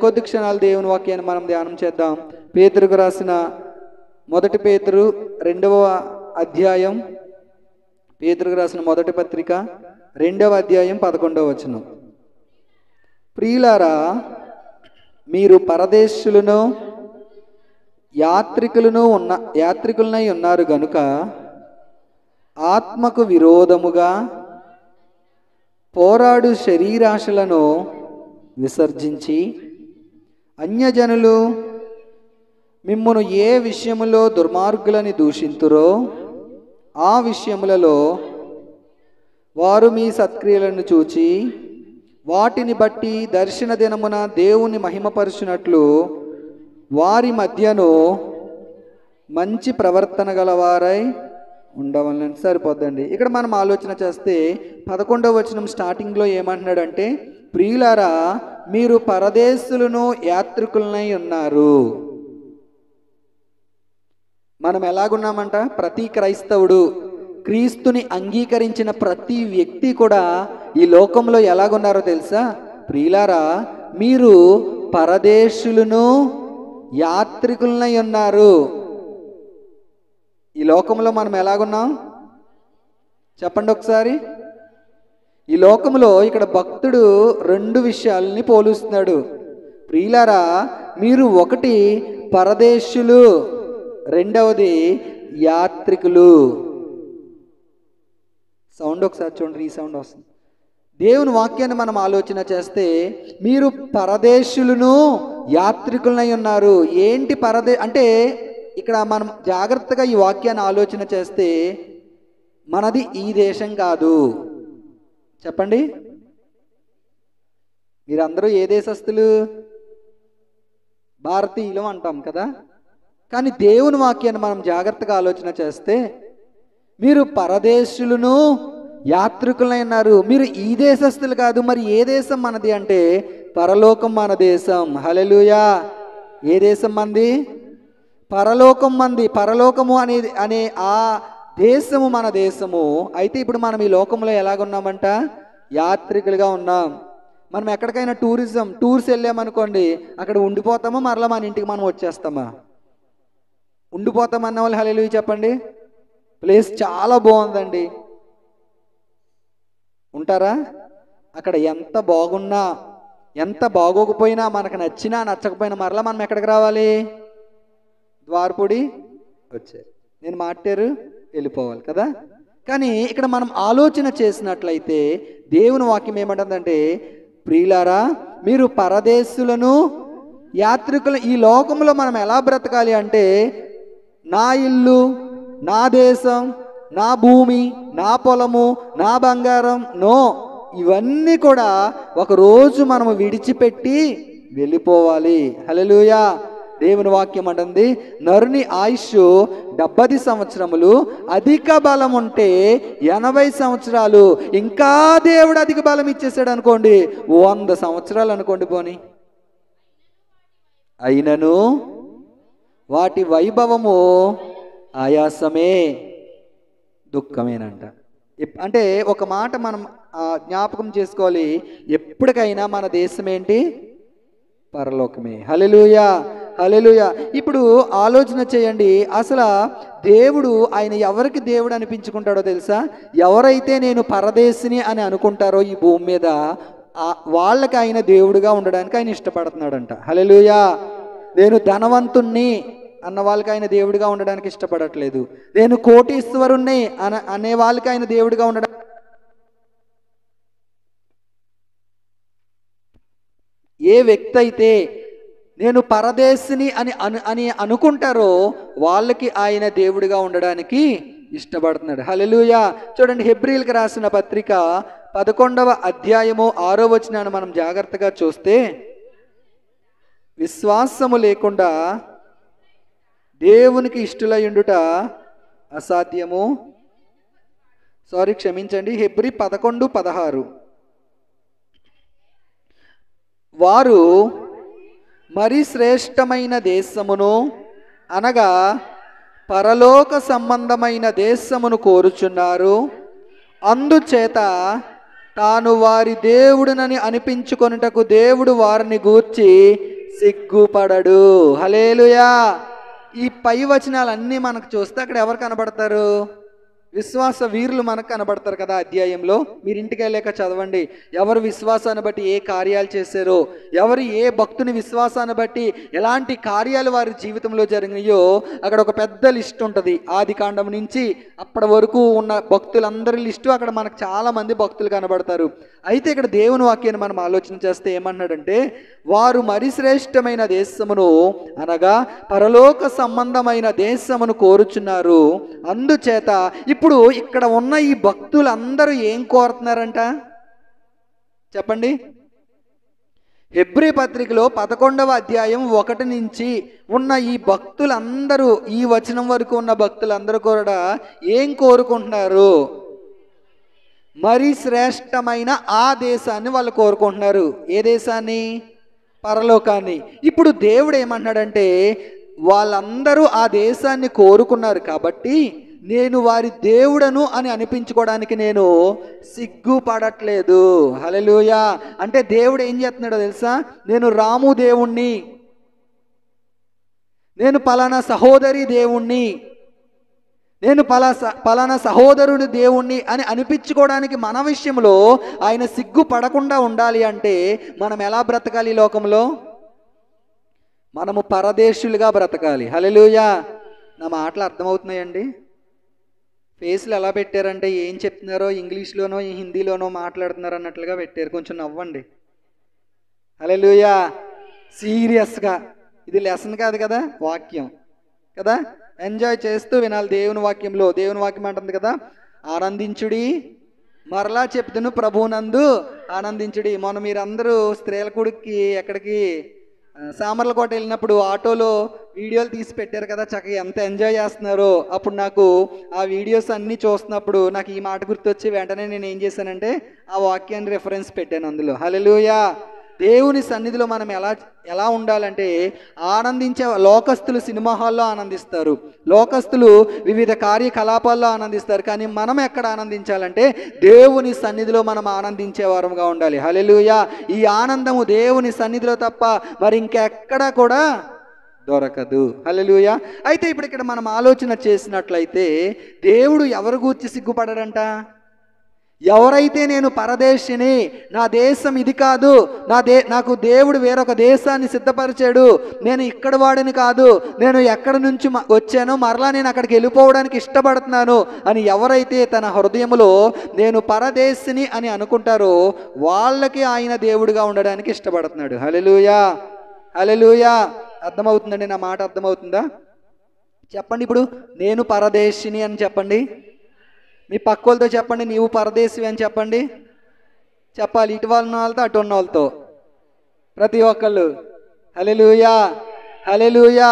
కొద్ది క్షణాలు దేవుని వాక్యాన్ని మనం ధ్యానం చేద్దాం. పేతురుకు రాసిన మొదటి పేతురు 2వ అధ్యాయం, పేతురుకు రాసిన మొదటి పత్రిక 2వ అధ్యాయం 11వ వచనం. ప్రియులారా, మీరు పరదేశులను యాత్రికులనై ఉన్నారు గనుక ఆత్మకు విరోధముగా పోరాడు శరీరాశలను విసర్జించి, అన్యజనులు మిమ్మును ఏ విషయములో దుర్మార్గులని దూషింతురో ఆ విషయములలో వారు మీ సత్క్రియలను చూచి వాటిని బట్టి దర్శన దినమున దేవుని మహిమపరచునట్లు వారి మధ్యను మంచి ప్రవర్తన గలవారై ఉండవాలని. సరిపోద్దండి. ఇక్కడ మనం ఆలోచన చేస్తే 11వ వచనం స్టార్టింగ్లో ఏమంటున్నాడంటే, ప్రియులారా, మీరు పరదేశులను యాత్రికులనై ఉన్నారు. మనం ఎలాగున్నామంట? ప్రతి క్రైస్తవుడు, క్రీస్తుని అంగీకరించిన ప్రతి వ్యక్తి కూడా ఈ లోకంలో ఎలాగున్నారో తెలుసా? ప్రియులారా, మీరు పరదేశులను యాత్రికులనై ఉన్నారు. ఈ లోకంలో మనం ఎలాగున్నాం చెప్పండి ఒకసారి. ఈ లోకంలో ఇక్కడ భక్తుడు 2 విషయాలని పోలుస్తున్నాడు. ప్రియులారా, మీరు ఒకటి పరదేశులు, రెండవది యాత్రికులు. సౌండ్ ఒకసారి చూడండి, ఈ సౌండ్ వస్తుంది. దేవుని వాక్యాన్ని మనం ఆలోచన చేస్తే మీరు పరదేశులను యాత్రికులనై ఉన్నారు. ఏంటి అంటే ఇక్కడ మనం జాగ్రత్తగా ఈ వాక్యాన్ని ఆలోచన చేస్తే మనది ఈ దేశం కాదు. చెప్పండి, మీరందరూ ఏ దేశస్తులు? భారతీయులు అంటాం కదా. కానీ దేవుని వాక్యాన్ని మనం జాగ్రత్తగా ఆలోచన చేస్తే మీరు పరదేశులను యాత్రికులై ఉన్నారు. మీరు ఈ దేశస్తులు కాదు. మరి ఏ దేశం మనది అంటే పరలోకం మన దేశం. హల్లెలూయా. ఏ దేశం మంది? పరలోకం మంది. పరలోకము అనే ఆ దేశము మన దేశము. అయితే ఇప్పుడు మనం ఈ లోకంలో ఎలాగున్నామంట? యాత్రికులుగా ఉన్నాం. మనం ఎక్కడికైనా టూర్స్ వెళ్ళామనుకోండి, అక్కడ ఉండిపోతామా, మరలా మన ఇంటికి మనం వచ్చేస్తామా? ఉండిపోతామన్న వాళ్ళు హల్లెలూయా చెప్పండి. ప్లేస్ చాలా బాగుందండి, ఉంటారా? అక్కడ ఎంత బాగున్నా ఎంత బాగోకపోయినా, మనకు నచ్చినా నచ్చకపోయినా మరలా మనం ఎక్కడికి రావాలి? ద్వారపూడి వచ్చారు, నేను మాట్లారు వెళ్ళిపోవాలి కదా. కానీ ఇక్కడ మనం ఆలోచన చేసినట్లయితే దేవుని వాక్యం ఏమంటుందంటే, ప్రియులారా, మీరు పరదేశులను యాత్రికులు. ఈ లోకంలో మనం ఎలా బ్రతకాలి అంటే, నా ఇల్లు, నా దేశం, నా భూమి, నా పొలము, నా బంగారం, ఇవన్నీ కూడా ఒకరోజు మనము విడిచిపెట్టి వెళ్ళిపోవాలి. హల్లెలూయా. దేవుని వాక్యం అంటుంది, నరుని ఆయుష్ 70 సంవత్సరములు, అధిక బలం ఉంటే 80 సంవత్సరాలు. ఇంకా దేవుడు అధిక బలం ఇచ్చేసాడు అనుకోండి, 100 సంవత్సరాలు అనుకోండి పోని. అయినను వాటి వైభవము ఆయాసమే, దుఃఖమేనంట. అంటే ఒక మాట మనం జ్ఞాపకం చేసుకోవాలి, ఎప్పటికైనా మన దేశం ఏంటి? పరలోకమే. హల్లెలూయా, హల్లెలూయా. ఇప్పుడు ఆలోచన చేయండి, అసలు దేవుడు ఆయన ఎవరికి దేవుడు అనిపించుకుంటాడో తెలుసా? ఎవరైతే నేను పరదేశిని అని అనుకుంటారో ఈ భూమి మీద, వాళ్ళకి ఆయన దేవుడుగా ఉండడానికి ఆయన ఇష్టపడుతున్నాడంట. హల్లెలూయా. నేను ధనవంతుణ్ణి అన్న వాళ్ళకి ఆయన దేవుడిగా ఉండడానికి ఇష్టపడట్లేదు. నేను కోటీశ్వరుణ్ణి అనే వాళ్ళకి ఆయన దేవుడిగా ఉండడానికి, ఏ వ్యక్తి అయితే నేను పరదేశిని అని అనుకుంటారో వాళ్ళకి ఆయన దేవుడిగా ఉండడానికి ఇష్టపడుతున్నాడు. హల్లెలూయా. చూడండి, హెబ్రీయులకు రాసిన పత్రిక 11వ అధ్యాయము 6వ వచనాన్ని మనం జాగ్రత్తగా చూస్తే, విశ్వాసము లేకుండా దేవునికి ఇష్టలయ్యుండుట అసాధ్యము. క్షమించండి, హెబ్రీ 11:16. వారు మరి శ్రేష్టమైన దేశమును అనగా పరలోక సంబంధమైన దేశమును కోరుచున్నారు. అందుచేత తాను వారి దేవుడునని అనిపించుకొనుటకు దేవుడు వారిని గూర్చి సిగ్గుపడడు. హల్లెలూయా. ఈ పై వచనాలన్నీ మనకు చూస్తే అక్కడ ఎవరు కనబడతారు? విశ్వాస వీరులు మనకు కనబడతారు కదా అధ్యాయంలో. మీరు ఇంటికి వెళ్ళాక చదవండి, ఎవరు విశ్వాసాన్ని బట్టి ఏ కార్యాలు చేశారో, ఎవరు ఏ భక్తుని విశ్వాసాన్ని బట్టి ఎలాంటి కార్యాలు వారి జీవితంలో జరిగినాయో అక్కడ ఒక పెద్ద లిస్ట్ ఉంటుంది. ఆది కాండం నుంచి అప్పటి వరకు ఉన్న భక్తులందరి లిస్టు అక్కడ మనకు చాలా మంది భక్తులు కనబడతారు. అయితే ఇక్కడ దేవుని వాక్యాన్ని మనం ఆలోచన చేస్తే ఏమన్నాడంటే, వారు మరి శ్రేష్టమైన దేశమును అనగా పరలోక సంబంధమైన దేశమును కోరుచున్నారు. అందుచేత ఇప్పుడు ఇక్కడ ఉన్న ఈ భక్తులందరూ ఏం కోరుతున్నారంట చెప్పండి. హెబ్రీ పత్రికలో 11వ అధ్యాయం 1 నుంచి ఉన్న ఈ భక్తులందరూ, ఈ వచనం వరకు ఉన్న భక్తులందరూ కూడా ఏం కోరుకుంటున్నారు? మరి శ్రేష్టమైన ఆ దేశాన్ని వాళ్ళు కోరుకుంటున్నారు. ఏ దేశాన్ని? పరలోకాన్ని. ఇప్పుడు దేవుడు ఏమంటున్నాడంటే, వాళ్ళందరూ ఆ దేశాన్ని కోరుకున్నారు కాబట్టి నేను వారి దేవుడను అని అనిపించుకోవడానికి నేను సిగ్గుపడట్లేదు. హల్లెలూయా. అంటే దేవుడు ఏం చేస్తున్నాడో తెలుసా? నేను రాము దేవుణ్ణి, నేను పలానా సహోదరి దేవుణ్ణి, నేను పలానా సహోదరుని దేవుణ్ణి అని అనిపించుకోవడానికి మన విషయంలో ఆయన సిగ్గుపడకుండా ఉండాలి అంటే మనం ఎలా బ్రతకాలి? ఈ లోకంలో మనము పరదేశులుగా బ్రతకాలి. హల్లెలూయా. నా మాటలు అర్థమవుతున్నాయండి? ఫేస్లు ఎలా పెట్టారంటే ఏం చెప్తున్నారో ఇంగ్లీష్లోనో హిందీలోనో మాట్లాడుతున్నారు అన్నట్లుగా పెట్టారు. కొంచెం నవ్వండి. హల్లెలూయా. సీరియస్గా ఇది లెసన్ కాదు కదా, వాక్యం కదా. ఎంజాయ్ చేస్తూ వినాలి దేవుని వాక్యంలో. దేవుని వాక్యం అంటుంది కదా, ఆనందించుడి, మరలా చెప్తును ప్రభువునందు ఆనందించుడి. మొన్న మీరందరూ స్త్రీల కొడుక్కి ఎక్కడికి సామర్లకోట వెళ్ళినప్పుడు ఆటోలో వీడియోలు తీసి పెట్టారు కదా, చక్కగా ఎంత ఎంజాయ్ చేస్తున్నారో. అప్పుడు నాకు ఆ వీడియోస్ అన్నీ చూస్తున్నప్పుడు నాకు ఈ మాట గుర్తొచ్చి వెంటనే నేను ఏం చేశానంటే ఆ వాక్యాన్ని రెఫరెన్స్ పెట్టాను అందులో. హల్లెలూయా. దేవుని సన్నిధిలో మనం ఎలా ఉండాలంటే ఆనందించే, లోకస్తులు సినిమా హాల్లో ఆనందిస్తారు, లోకస్తులు వివిధ కార్యకలాపాల్లో ఆనందిస్తారు, కానీ మనం ఎక్కడ ఆనందించాలంటే దేవుని సన్నిధిలో మనం ఆనందించే వారంగా ఉండాలి. హల్లెలూయా. ఈ ఆనందము దేవుని సన్నిధిలో తప్ప మరి ఇంకెక్కడా కూడా దొరకదు. హల్లెలూయా. అయితే ఇప్పుడు ఇక్కడ మనం ఆలోచన చేసినట్లయితే దేవుడు ఎవరు గూర్చి సిగ్గుపడడంట? ఎవరైతే నేను పరదేశిని, నా దేశం ఇది కాదు, నాకు దేవుడు వేరొక దేశాన్ని సిద్ధపరిచాడు, నేను ఇక్కడ వాడిని కాదు, నేను ఎక్కడి నుంచి వచ్చానో మరలా నేను అక్కడికి వెళ్ళిపోవడానికి ఇష్టపడుతున్నాను అని ఎవరైతే తన హృదయంలో నేను పరదేశిని అని అనుకుంటారో వాళ్ళకి ఆయన దేవుడిగా ఉండడానికి ఇష్టపడుతున్నాడు. హల్లెలూయా. హల్లెలూయా. అర్థమవుతుందండి? నా మాట అర్థమవుతుందా? చెప్పండి. ఇప్పుడు నేను పరదేశిని అని చెప్పండి. మీ పక్క వాళ్ళతో చెప్పండి, నీవు పరదేశివి అని చెప్పండి. చెప్పాలి, ఇటు ఉన్న వాళ్ళతో అటు ఉన్న వాళ్ళతో, ప్రతి ఒక్కళ్ళు. హల్లెలూయా. హల్లెలూయా.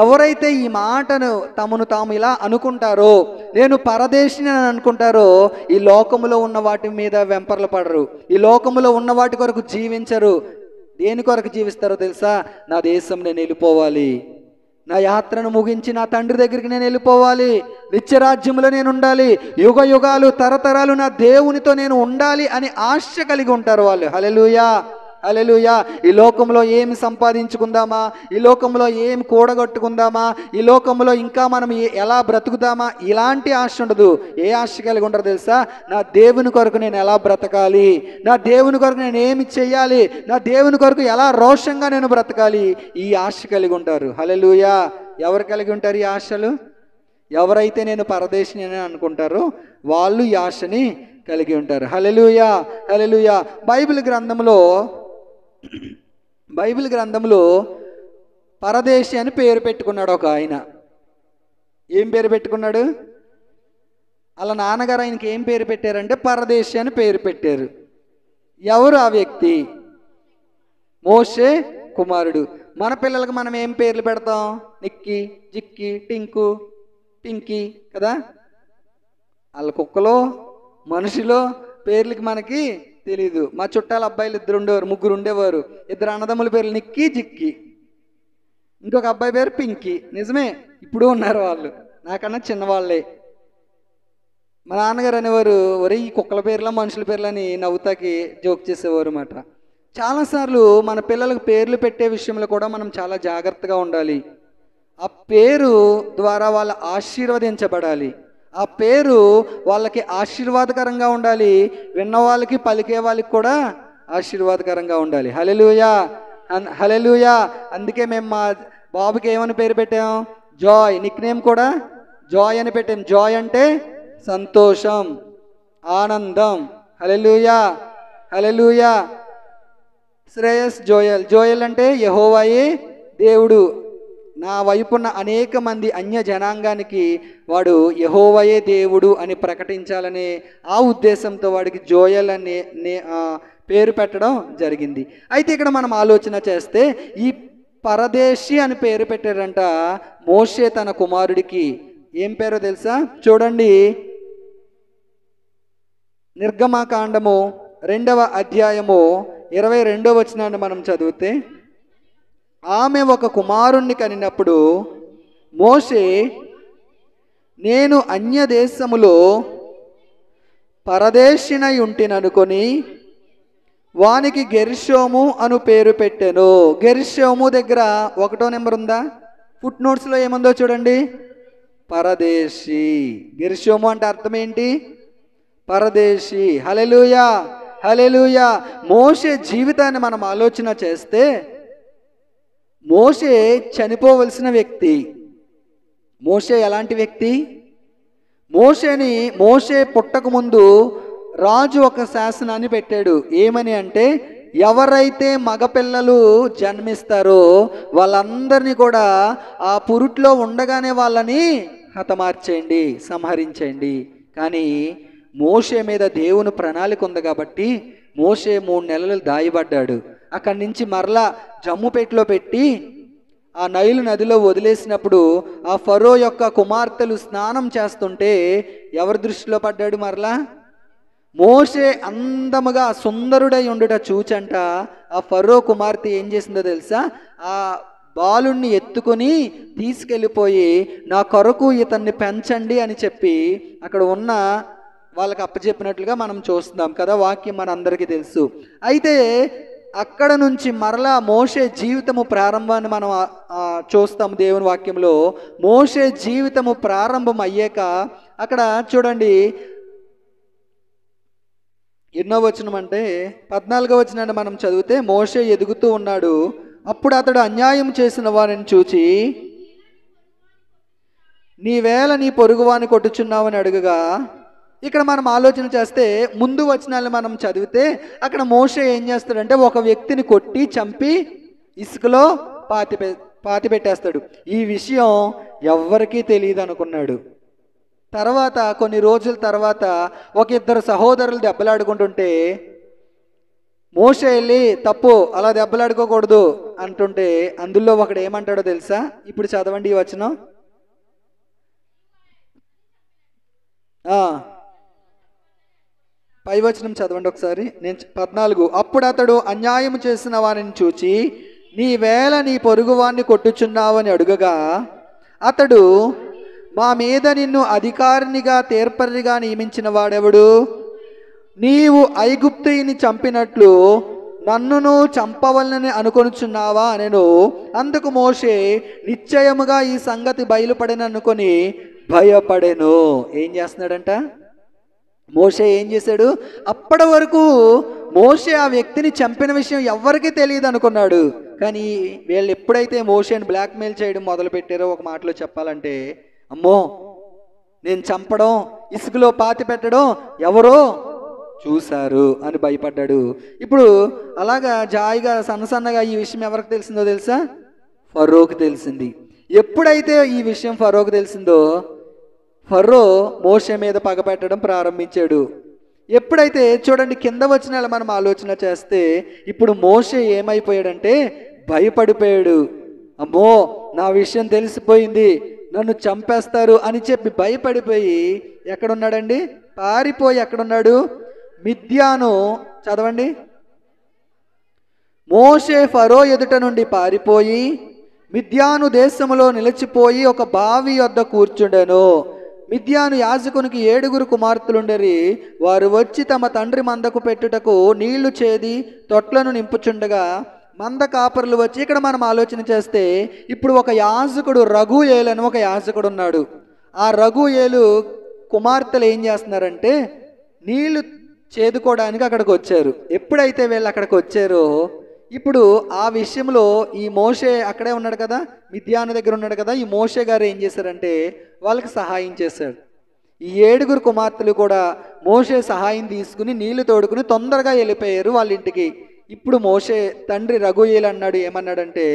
ఎవరైతే ఈ మాటను తమను తాము ఇలా అనుకుంటారో, నేను పరదేశిని అని అనుకుంటారో, ఈ లోకములో ఉన్న వాటి మీద వెంపర్లు పడరు, ఈ లోకములో ఉన్న వాటి కొరకు జీవించరు. దేని కొరకు జీవిస్తారో తెలుసా? నా దేశం నేను వెళ్ళిపోవాలి, నా యాత్రను ముగించి నా తండ్రి దగ్గరికి నేను వెళ్ళిపోవాలి, నిత్యరాజ్యంలో నేను ఉండాలి, యుగ యుగాలు తరతరాలు నా దేవునితో నేను ఉండాలి అని ఆశ కలిగి ఉంటారు వాళ్ళు. హల్లెలూయా. హల్లెలూయా. ఈ లోకంలో ఏమి సంపాదించుకుందామా, ఈ లోకంలో ఏమి కూడగట్టుకుందామా, ఈ లోకంలో ఇంకా మనం ఎలా బ్రతుకుదామా, ఇలాంటి ఆశ ఉండదు. ఏ ఆశ కలిగి ఉంటారో తెలుసా? నా దేవుని కొరకు నేను ఎలా బ్రతకాలి, నా దేవుని కొరకు నేను ఏమి చెయ్యాలి, నా దేవుని కొరకు ఎలా రోషంగా నేను బ్రతకాలి, ఈ ఆశ కలిగి ఉంటారు. హల్లెలూయా. ఎవరు కలిగి ఉంటారు ఈ ఆశలు? ఎవరైతే నేను పరదేశిని అని అనుకుంటారో వాళ్ళు ఈ ఆశని కలిగి ఉంటారు. హల్లెలూయా. హల్లెలూయా. బైబిల్ గ్రంథంలో పరదేశి అని పేరు పెట్టుకున్నాడు ఒక ఆయన. ఏం పేరు పెట్టుకున్నాడు? అలా నాన్నగారు ఆయనకి ఏం పేరు పెట్టారంటే పరదేశి అని పేరు పెట్టారు. ఎవరు ఆ వ్యక్తి? మోషే కుమారుడు. మన పిల్లలకు మనం ఏం పేర్లు పెడతాం? నిక్కి, జిక్కి, టింకు, పింకీ కదా. వాళ్ళ కుక్కలో మనుషులో పేర్లకి మనకి తెలీదు. మా చుట్టాల అబ్బాయిలు ముగ్గురు ఉండేవారు. ఇద్దరు అన్నదమ్ముల పేర్లు నిక్కి, జిక్కి, ఇంకొక అబ్బాయి పేరు పింకీ. నిజమే, ఇప్పుడు ఉన్నారు వాళ్ళు, నాకన్నా చిన్నవాళ్ళే. మా నాన్నగారు అనేవారు, ఒరే ఈ కుక్కల పేర్ల మనుషుల పేర్లని నవ్వుతాకి జోక్ చేసేవారు అన్నమాట. చాలాసార్లు మన పిల్లలకు పేర్లు పెట్టే విషయంలో కూడా మనం చాలా జాగ్రత్తగా ఉండాలి. ఆ పేరు ద్వారా వాళ్ళు ఆశీర్వదించబడాలి. ఆ పేరు వాళ్ళకి ఆశీర్వాదకరంగా ఉండాలి. విన్న వాళ్ళకి పలికే వాళ్ళకి కూడా ఆశీర్వాదకరంగా ఉండాలి. హల్లెలూయా, హల్లెలూయా. అందుకే మేము మా బాబుకి ఏమని పేరు పెట్టాం? జాయ్. నిక్ నేమ్ కూడా జాయ్ అని పెట్టాం. జాయ్ అంటే సంతోషం, ఆనందం. హల్లెలూయా, హల్లెలూయా. శ్రేయస్ జోయల్. జోయల్ అంటే యెహోవాయే దేవుడు. నా వైపున్న అనేక మంది అన్య జనాంగానికి వాడు యెహోవాయే దేవుడు అని ప్రకటించాలనే ఆ ఉద్దేశంతో వాడికి జోయల్ అనే పేరు పెట్టడం జరిగింది. అయితే ఇక్కడ మనం ఆలోచన చేస్తే ఈ పరదేశి అని పేరు పెట్టారంట మోషే తన కుమారుడికి. ఏం పేరో తెలుసా? చూడండి, నిర్గమకాండము 2వ అధ్యాయము 22వ వచనాన్ని మనం చదివితే, ఆమె ఒక కుమారుణ్ణి కనినప్పుడు మోషే, నేను అన్య దేశములో పరదేశినై ఉంటిననుకొని వానికి గెర్షోము అను పేరు పెట్టెను. గెర్షోము దగ్గర 1వ నెంబర్ ఉందా? ఫుట్ నోట్స్లో ఏముందో చూడండి, పరదేశి. గెర్షోము అంటే అర్థం ఏంటి? పరదేశి. హల్లెలూయా, హల్లెలూయా. మోషే జీవితాన్ని మనం ఆలోచన చేస్తే మోషే చనిపోవలసిన వ్యక్తి. మోషే ఎలాంటి వ్యక్తి? మోషే పుట్టక ముందు రాజు ఒక శాసనాన్ని పెట్టాడు. ఏమని అంటే, ఎవరైతే మగపిల్లలు జన్మిస్తారో వాళ్ళందరినీ కూడా ఆ పురుట్లో ఉండగానే వాళ్ళని హతమార్చేయండి, సంహరించండి. కానీ మోషే మీద దేవుని ప్రణాళిక ఉంది కాబట్టి మోషే 3 నెలలు దాయబడ్డాడు. అక్కడి నుంచి మరలా జమ్ముపేటలో పెట్టి ఆ నైలు నదిలో వదిలేసినప్పుడు ఆ ఫరో యొక్క కుమార్తెలు స్నానం చేస్తుంటే ఎవరి దృష్టిలో పడ్డాడు? మరలా మోషే అందముగా సుందరుడై ఉండుట చూచంట ఆ ఫరో కుమార్తె ఏం చేసిందో తెలుసా? ఆ బాలుణ్ణి ఎత్తుకొని తీసుకెళ్ళిపోయి నా కొరకు ఇతన్ని పెంచండి అని చెప్పి అక్కడ ఉన్న వాళ్ళకి అప్పచెప్పినట్లుగా మనం చూస్తున్నాం కదా. వాక్యం మన అందరికీ తెలుసు. అయితే అక్కడ నుంచి మరలా మోషే జీవితము ప్రారంభాన్ని మనం చూస్తాం దేవుని వాక్యంలో. మోషే జీవితము ప్రారంభం అయ్యాక అక్కడ చూడండి, ఎన్నో వచనం అంటే 14వ వచనాన్ని మనం చదివితే, మోషే ఎదుగుతూ ఉన్నాడు. అప్పుడు అతడు అన్యాయం చేసిన వారిని చూచి, నీవేళ నీ పొరుగువాని కొట్టుచున్నావని అడుగగా, ఇక్కడ మనం ఆలోచన చేస్తే ముందు వచనాలను మనం చదివితే అక్కడ మోషే ఏం చేస్తాడంటే ఒక వ్యక్తిని కొట్టి చంపి ఇసుకలో పాతి పెట్టేస్తాడు. ఈ విషయం ఎవ్వరికీ తెలియదు అనుకున్నాడు. తర్వాత కొన్ని రోజుల తర్వాత ఒక 2 సహోదరులు దెబ్బలాడుకుంటుంటే మోషే వెళ్ళి తప్పు, అలా దెబ్బలాడుకోకూడదు అంటుంటే అందులో ఒకడు ఏమంటాడో తెలుసా? ఇప్పుడు చదవండి ఈ వచనం. పై వచనం చదవండి ఒకసారి. నేను 14. అప్పుడు అతడు అన్యాయం చేసిన వారిని చూచి, నీవేళ నీ పొరుగువాన్ని కొట్టుచున్నావని అడుగగా, అతడు, మా మీద నిన్ను అధికారినిగా తీర్పరిగా నియమించిన వాడెవడు? నీవు ఐగుప్తుని చంపినట్లు నన్నును చంపవలనని అనుకొనుచున్నావా అనెను. అందుకు మోషే, నిశ్చయముగా ఈ సంగతి బయలుపడననుకొని భయపడెను. ఏం చేస్తున్నాడంట? మోషే ఏం చేశాడు? అప్పటి వరకు మోషే ఆ వ్యక్తిని చంపిన విషయం ఎవరికీ తెలియదు అనుకున్నాడు. కానీ వీళ్ళు ఎప్పుడైతే మోషేని బ్లాక్మెయిల్ చేయడం మొదలు పెట్టారో, ఒక మాటలో చెప్పాలంటే, అమ్మో నేను చంపడం, ఇసుకలో పాతి పెట్టడం ఎవరో చూశారు అని భయపడ్డాడు. ఇప్పుడు అలాగా జాయిగా సన్నసన్నగా ఈ విషయం ఎవరికి తెలిసిందో తెలుసా? ఫరోకి తెలిసింది. ఎప్పుడైతే ఈ విషయం ఫరోకి తెలిసిందో ఫరో మోషే మీద పగపెట్టడం ప్రారంభించాడు. ఎప్పుడైతే చూడండి కింద వచనాలు మనం ఆలోచన చేస్తే ఇప్పుడు మోషే ఏమైపోయాడంటే భయపడిపోయాడు. అమ్మో నా విషయం తెలిసిపోయింది, నన్ను చంపేస్తారు అని చెప్పి భయపడిపోయి ఎక్కడున్నాడండి? పారిపోయి ఎక్కడున్నాడు? మిద్యాను. చదవండి. మోషే ఫరో ఎదుట నుండి పారిపోయి మిద్యాను దేశములో నిలిచిపోయి ఒక బావి వద్ద కూర్చుండెను. మిద్యాను యాజకునికి 7 కుమార్తెలుండరి. వారు వచ్చి తమ తండ్రి మందకు పెట్టుటకు నీళ్లు చేది తొట్లను నింపుచుండగా మంద కాపరులు వచ్చి, ఇక్కడ మనం ఆలోచన చేస్తే ఇప్పుడు ఒక యాజకుడు రఘుయేలు అని ఒక యాజకుడు ఉన్నాడు. ఆ రఘుయేలు కుమార్తెలు ఏం చేస్తున్నారంటే నీళ్లు చేదుకోవడానికి అక్కడికి వచ్చారు. ఎప్పుడైతే వీళ్ళు అక్కడికి వచ్చారో ఇప్పుడు ఆ విషయంలో ఈ మోషే అక్కడే ఉన్నాడు కదా, మిద్యాను దగ్గర ఉన్నాడు కదా, ఈ మోషే గారు ఏం చేశారంటే వాళ్ళకి సహాయం చేశాడు. ఈ 7 కుమార్తెలు కూడా మోషే సహాయం తీసుకుని నీళ్లు తోడుకుని తొందరగా వెళ్ళిపోయారు వాళ్ళ ఇంటికి. ఇప్పుడు మోషే తండ్రి రఘుయేలు అన్నాడు, ఏమన్నాడంటే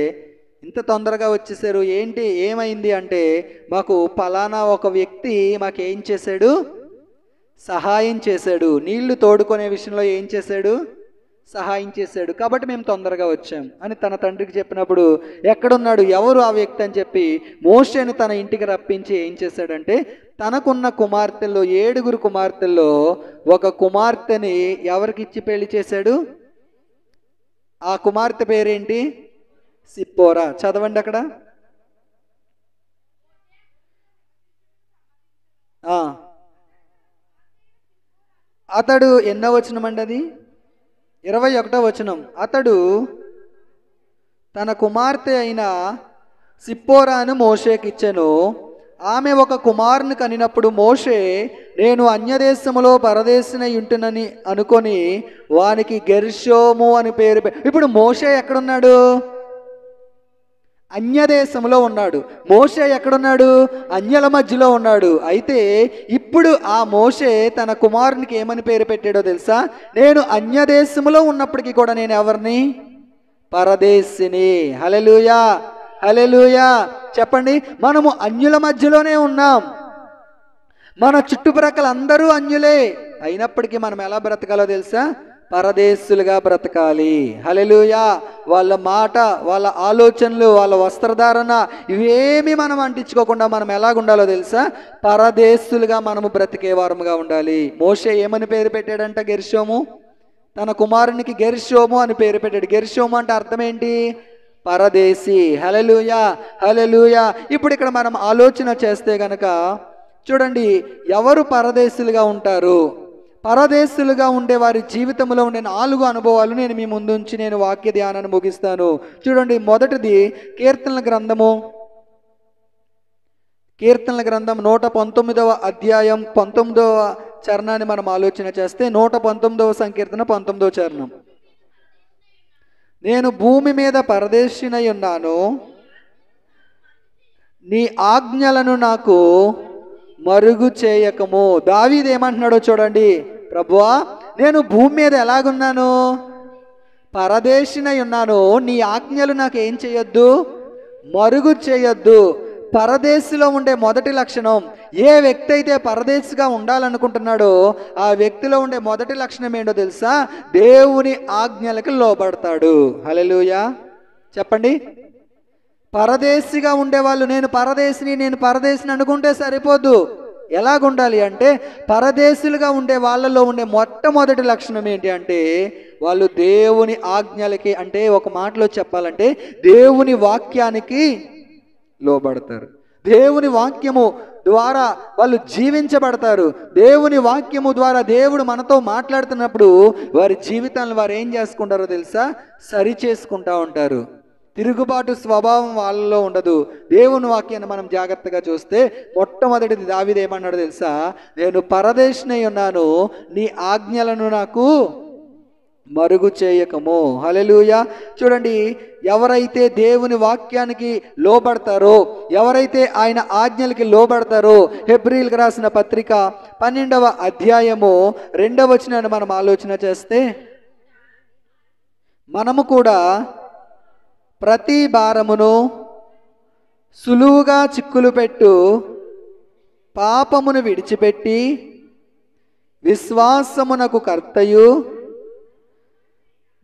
ఇంత తొందరగా వచ్చేసారు ఏంటి, ఏమైంది అంటే మాకు పలానా ఒక వ్యక్తి మాకేం చేశాడు, సహాయం చేశాడు, నీళ్లు తోడుకునే విషయంలో ఏం చేశాడు, సహాయం చేశాడు, కాబట్టి మేము తొందరగా వచ్చాం అని తన తండ్రికి చెప్పినప్పుడు ఎక్కడున్నాడు, ఎవరు ఆ వ్యక్తి అని చెప్పి మోషేని తన ఇంటికి రప్పించి ఏం చేశాడంటే తనకున్న కుమార్తెల్లో 7 కుమార్తెల్లో ఒక కుమార్తెని ఎవరికి ఇచ్చి పెళ్లి చేశాడు. ఆ కుమార్తె పేరేంటి, సిప్పోరా. చదవండి అక్కడ. అతడు ఎన్నో వచనమండి, అది 21వ వచనం. అతడు తన కుమార్తె అయిన సిప్పోరాను మోషేకిచ్చెను. ఆమె ఒక కుమారుని కనినప్పుడు మోషే నేను అన్యదేశములో పరదేశినై ఉంటునని అనుకొని వానికి గెర్షోము అని పేరు. ఇప్పుడు మోషే ఎక్కడున్నాడు, అన్యదేశంలో ఉన్నాడు. మోషే ఎక్కడున్నాడు, అన్యల మధ్యలో ఉన్నాడు. అయితే ఇప్పుడు ఆ మోషే తన కుమారునికి ఏమని పేరు పెట్టాడో తెలుసా, నేను అన్యదేశంలో ఉన్నప్పటికీ కూడా నేను ఎవరిని, పరదేశిని. హల్లెలూయా, హల్లెలూయా. చెప్పండి, మనము అన్యుల మధ్యలోనే ఉన్నాం. మన చుట్టుప్రక్కల అందరూ అన్యులే, అయినప్పటికీ మనం ఎలా బ్రతకాలో తెలుసా, పరదేశులుగా బ్రతకాలి. హల్లెలూయా. వాళ్ళ మాట, వాళ్ళ ఆలోచనలు, వాళ్ళ వస్త్రధారణ ఇవేమి మనం అంటించుకోకుండా మనం ఎలాగుండాలో తెలుసా, పరదేశులుగా మనము బ్రతికే వారముగా ఉండాలి. మోషే ఏమని పేరు పెట్టాడంట, గెర్షోము. తన కుమారునికి గెర్షోము అని పేరు పెట్టాడు. గెర్షోము అంటే అర్థం ఏంటి, పరదేశి. హల్లెలూయా, హల్లెలూయా. ఇప్పుడు ఇక్కడ మనం ఆలోచన చేస్తే గనక చూడండి, ఎవరు పరదేశులుగా ఉంటారు, పరదేశులుగా ఉండే వారి జీవితంలో ఉండే 4 అనుభవాలు నేను మీ ముందు ఉంచి నేను వాక్య ధ్యానాన్ని ముగిస్తాను. చూడండి, మొదటిది కీర్తనల గ్రంథం 119వ అధ్యాయం 19వ చరణాన్ని మనం ఆలోచన చేస్తే 119వ సంకీర్తన 19వ చరణం. నేను భూమి మీద పరదేశినై ఉన్నాను, నీ ఆజ్ఞలను నాకు మరుగు చేయకము. దావీదు ఏమంటున్నాడో చూడండి, ప్రభువా నేను భూమి మీద ఎలాగున్నాను, పరదేశినై ఉన్నాను, నీ ఆజ్ఞలు నాకు ఏం చేయొద్దు, మరుగు చేయొద్దు. పరదేశిలో ఉండే మొదటి లక్షణం, ఏ వ్యక్తి అయితే పరదేశిగా ఉండాలనుకుంటున్నాడో ఆ వ్యక్తిలో ఉండే మొదటి లక్షణం ఏంటో తెలుసా, దేవుని ఆజ్ఞలకు లోబడతాడు. హల్లెలూయా. చెప్పండి, పరదేశిగా ఉండేవాళ్ళు నేను పరదేశిని అనుకుంటే సరిపోదు. ఎలాగుండాలి అంటే పరదేశులుగా ఉండే వాళ్ళలో ఉండే మొట్టమొదటి లక్షణం ఏంటి అంటే వాళ్ళు దేవుని ఆజ్ఞలకి, అంటే ఒక మాటలో చెప్పాలంటే దేవుని వాక్యానికి లోబడతారు. దేవుని వాక్యము ద్వారా వాళ్ళు జీవించబడతారు. దేవుని వాక్యము ద్వారా దేవుడు మనతో మాట్లాడుతున్నప్పుడు వారి జీవితాలను వారు ఏం చేసుకుంటారో తెలుసా, సరి చేసుకుంటా ఉంటారు. తిరుగుబాటు స్వభావం వాళ్ళలో ఉండదు. దేవుని వాక్యాన్ని మనం జాగ్రత్తగా చూస్తే మొట్టమొదటిది దావీదు ఏమన్నాడు తెలుసా, నేను పరదేశినై ఉన్నాను, నీ ఆజ్ఞలను నాకు మరుగు చేయకము. హల్లెలూయా. చూడండి, ఎవరైతే దేవుని వాక్యానికి లోబడతారో, ఎవరైతే ఆయన ఆజ్ఞలకి లోబడతారో, హెబ్రీయులకు రాసిన పత్రిక 12వ అధ్యాయము 2వ వచనాన్ని మనం ఆలోచన చేస్తే, మనము కూడా ప్రతి భారమును సులువుగా చిక్కులు పెట్టు పాపమును విడిచిపెట్టి విశ్వాసమునకు కర్తయు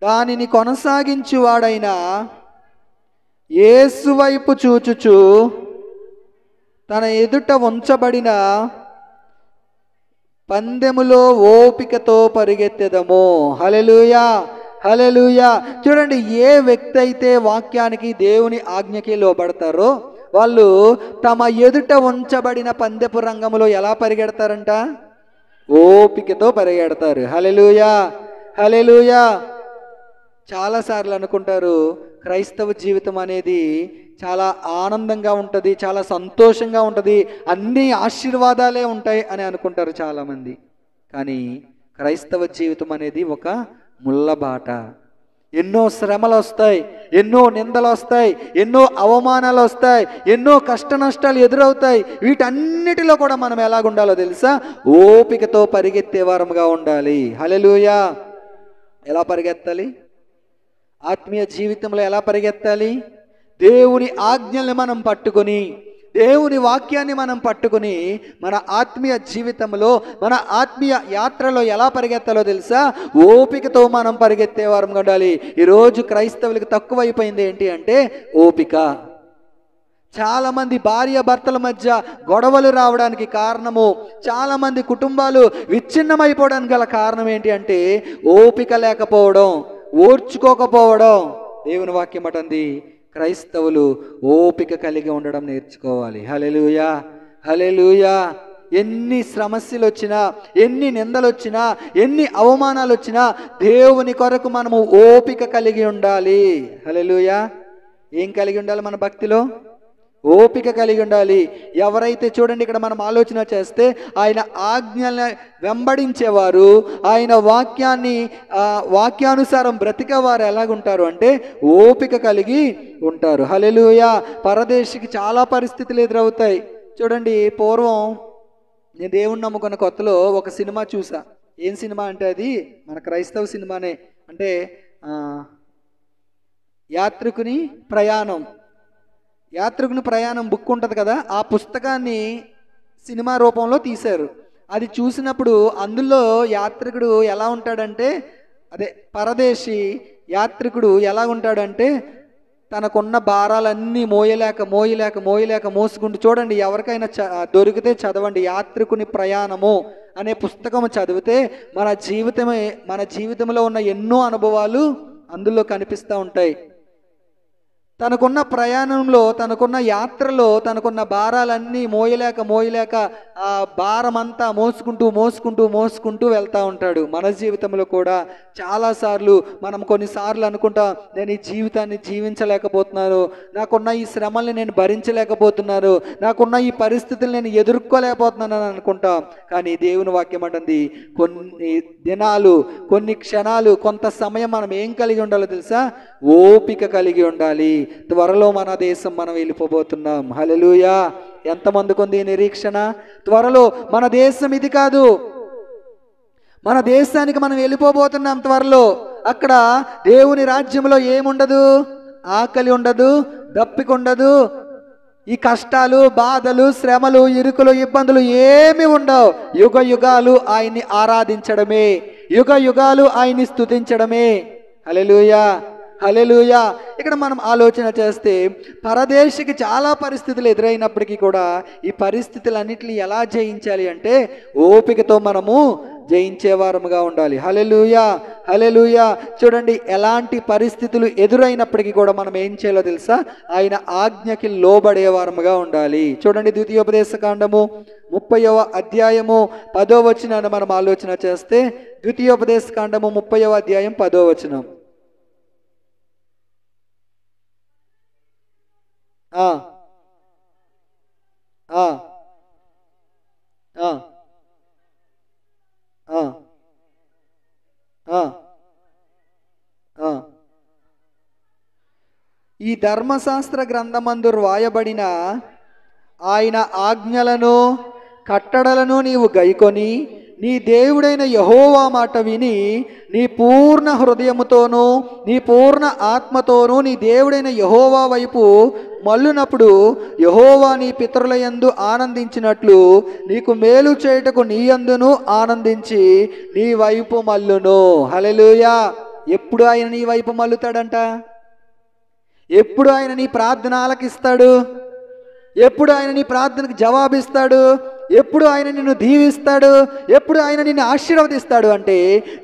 దానిని కొనసాగించువాడైన యేసు వైపు చూచుచు తన ఎదుట ఉంచబడిన పందెములో ఓపికతో పరిగెత్తెదము. హల్లెలూయా, హల్లెలూయా. చూడండి, ఏ వ్యక్తి అయితే వాక్యానికి దేవుని ఆజ్ఞకి లోబడతారో వాళ్ళు తమ ఎదుట ఉంచబడిన పందెపు రంగంలో ఎలా పరిగెడతారంట? ఓపికతో పరిగెడతారు. హల్లెలూయా, హల్లెలూయా. చాలాసార్లు అనుకుంటారు క్రైస్తవ జీవితం అనేది చాలా ఆనందంగా ఉంటుంది, చాలా సంతోషంగా ఉంటుంది, అన్ని ఆశీర్వాదాలే ఉంటాయి అని అనుకుంటారు చాలామంది. కానీ క్రైస్తవ జీవితం అనేది ఒక ముళ్ళబాట. ఎన్నో శ్రమలు వస్తాయి, ఎన్నో నిందలు వస్తాయి, ఎన్నో అవమానాలు వస్తాయి, ఎన్నో కష్ట నష్టాలు ఎదురవుతాయి. వీటన్నిటిలో కూడా మనం ఎలాగుండాలో తెలుసా? ఓపికతో పరిగెత్తే వారముగా ఉండాలి. హల్లెలూయా. ఎలా పరిగెత్తాలి? ఆత్మీయ జీవితంలో ఎలా పరిగెత్తాలి? దేవుని ఆజ్ఞల్ని మనం పట్టుకొని, దేవుని వాక్యాన్ని మనం పట్టుకొని మన ఆత్మీయ జీవితంలో, మన ఆత్మీయ యాత్రలో ఎలా పరిగెత్తాలో తెలుసా? ఓపికతో మనం పరిగెత్తే వారంగా ఉండాలి. ఈరోజు క్రైస్తవులకు తక్కువైపోయింది ఏంటి అంటే ఓపిక. చాలామంది భార్య భర్తల మధ్య గొడవలు రావడానికి కారణము, చాలామంది కుటుంబాలు విచ్ఛిన్నమైపోవడానికి గల కారణం ఏంటి అంటే ఓపిక లేకపోవడం, ఓర్చుకోకపోవడం. దేవుని వాక్యం అంటుంది క్రైస్తవులు ఓపిక కలిగి ఉండడం నేర్చుకోవాలి. హల్లెలూయా, హల్లెలూయా. ఎన్ని సమస్యలు వచ్చినా, ఎన్ని నిందలు వచ్చినా, ఎన్ని అవమానాలు వచ్చినా దేవుని కొరకు మనము ఓపిక కలిగి ఉండాలి. హల్లెలూయా. ఏం కలిగి ఉండాలి? మన భక్తిలో ఓపిక కలిగి ఉండాలి. ఎవరైతే చూడండి ఇక్కడ మనం ఆలోచన చేస్తే ఆయన ఆజ్ఞల్ని వెంబడించేవారు, ఆయన వాక్యానుసారం బ్రతికేవారు ఎలాగుంటారు అంటే ఓపిక కలిగి ఉంటారు. హల్లెలూయా. పరదేశికి చాలా పరిస్థితులు ఎదురవుతాయి. చూడండి, పూర్వం నేను దేవుణ్ణి నమ్ముకున్న కొత్తలో ఒక సినిమా చూసా. ఏం సినిమా అంటే అది మన క్రైస్తవ సినిమానే. అంటే యాత్రికుని ప్రయాణం బుక్ ఉంటుంది కదా, ఆ పుస్తకాన్ని సినిమా రూపంలో తీశారు. అది చూసినప్పుడు అందులో యాత్రికుడు ఎలా ఉంటాడంటే, పరదేశీ యాత్రికుడు ఎలా ఉంటాడంటే తనకున్న భారాలన్నీ మోయలేక మోసుకుంటూ, చూడండి ఎవరికైనా దొరికితే చదవండి, యాత్రికుని ప్రయాణము అనే పుస్తకం చదివితే మన జీవితంలో ఉన్న ఎన్నో అనుభవాలు అందులో కనిపిస్తూ ఉంటాయి. తనకున్న ప్రయాణంలో, తనకున్న యాత్రలో తనకున్న భారాలన్నీ మోయలేక ఆ భారమంతా మోసుకుంటూ వెళ్తూ ఉంటాడు. మన జీవితంలో కూడా చాలాసార్లు మనం కొన్నిసార్లు అనుకుంటాం, నేను ఈ జీవితాన్ని జీవించలేకపోతున్నాను, నాకున్న ఈ శ్రమల్ని నేను భరించలేకపోతున్నాను, నాకున్న ఈ పరిస్థితులు నేను ఎదుర్కోలేకపోతున్నాను అని అనుకుంటాం. కానీ దేవుని వాక్యం అంటుంది కొన్ని దినాలు, కొన్ని క్షణాలు, కొంత సమయం మనం ఏం కలిగి ఉండాలో తెలుసా? ఓపిక కలిగి ఉండాలి. త్వరలో మన దేశం మనం వెళ్ళిపోబోతున్నాం. హల్లెలూయా. ఎంతమందికి ఉంది నిరీక్షణ? త్వరలో మన దేశం ఇది కాదు, మన దేశానికి మనం వెళ్ళిపోబోతున్నాం త్వరలో. అక్కడ దేవుని రాజ్యంలో ఏముండదు? ఆకలి ఉండదు, దప్పిక ఉండదు, ఈ కష్టాలు, బాధలు, శ్రమలు, ఇరుకులు, ఇబ్బందులు ఏమీ ఉండవు. యుగ యుగాలు ఆయన్ని ఆరాధించడమే, యుగ యుగాలు ఆయన్ని స్తుతించడమే. హల్లెలూయా, హల్లెలూయా. ఇక్కడ మనం ఆలోచన చేస్తే పరదేశికి చాలా పరిస్థితులు ఎదురైనప్పటికీ కూడా ఈ పరిస్థితులన్నిటిని ఎలా జయించాలి అంటే ఓపికతో మనము జయించేవారముగా ఉండాలి. హల్లెలూయా, హల్లెలూయా. చూడండి, ఎలాంటి పరిస్థితులు ఎదురైనప్పటికీ కూడా మనం ఏం చేయాలో తెలుసా? ఆయన ఆజ్ఞకి లోబడేవారముగా ఉండాలి. చూడండి, ద్వితీయోపదేశకాండము 30వ అధ్యాయము 10వ వచనాన్ని మనం ఆలోచన చేస్తే, ద్వితీయోపదేశకాండము 30వ అధ్యాయం 10వ వచనం. ఈ ధర్మశాస్త్ర గ్రంథమందు రాయబడిన ఆయన ఆజ్ఞలను, కట్టడలను నీవు గైకొని నీ దేవుడైన యెహోవా మాట విని నీ పూర్ణ హృదయముతోనూ నీ పూర్ణ ఆత్మతోనూ నీ దేవుడైన యెహోవా వైపు మళ్ళునప్పుడు యెహోవా నీ పితరుల యందు ఆనందించినట్లు నీకు మేలు చేయుటకు నీ యందును ఆనందించి నీ వైపు మళ్ళును. హల్లెలూయా. ఎప్పుడు ఆయన నీ వైపు మళ్ళుతాడంట? ఎప్పుడు ఆయన నీ ప్రార్థన ఆలకిస్తాడు? ఎప్పుడు ఆయన నీ ప్రార్థనకు జవాబిస్తాడు? ఎప్పుడు ఆయన నిన్ను దీవిస్తాడు? ఎప్పుడు ఆయన నిన్ను ఆశీర్వదిస్తాడు అంటే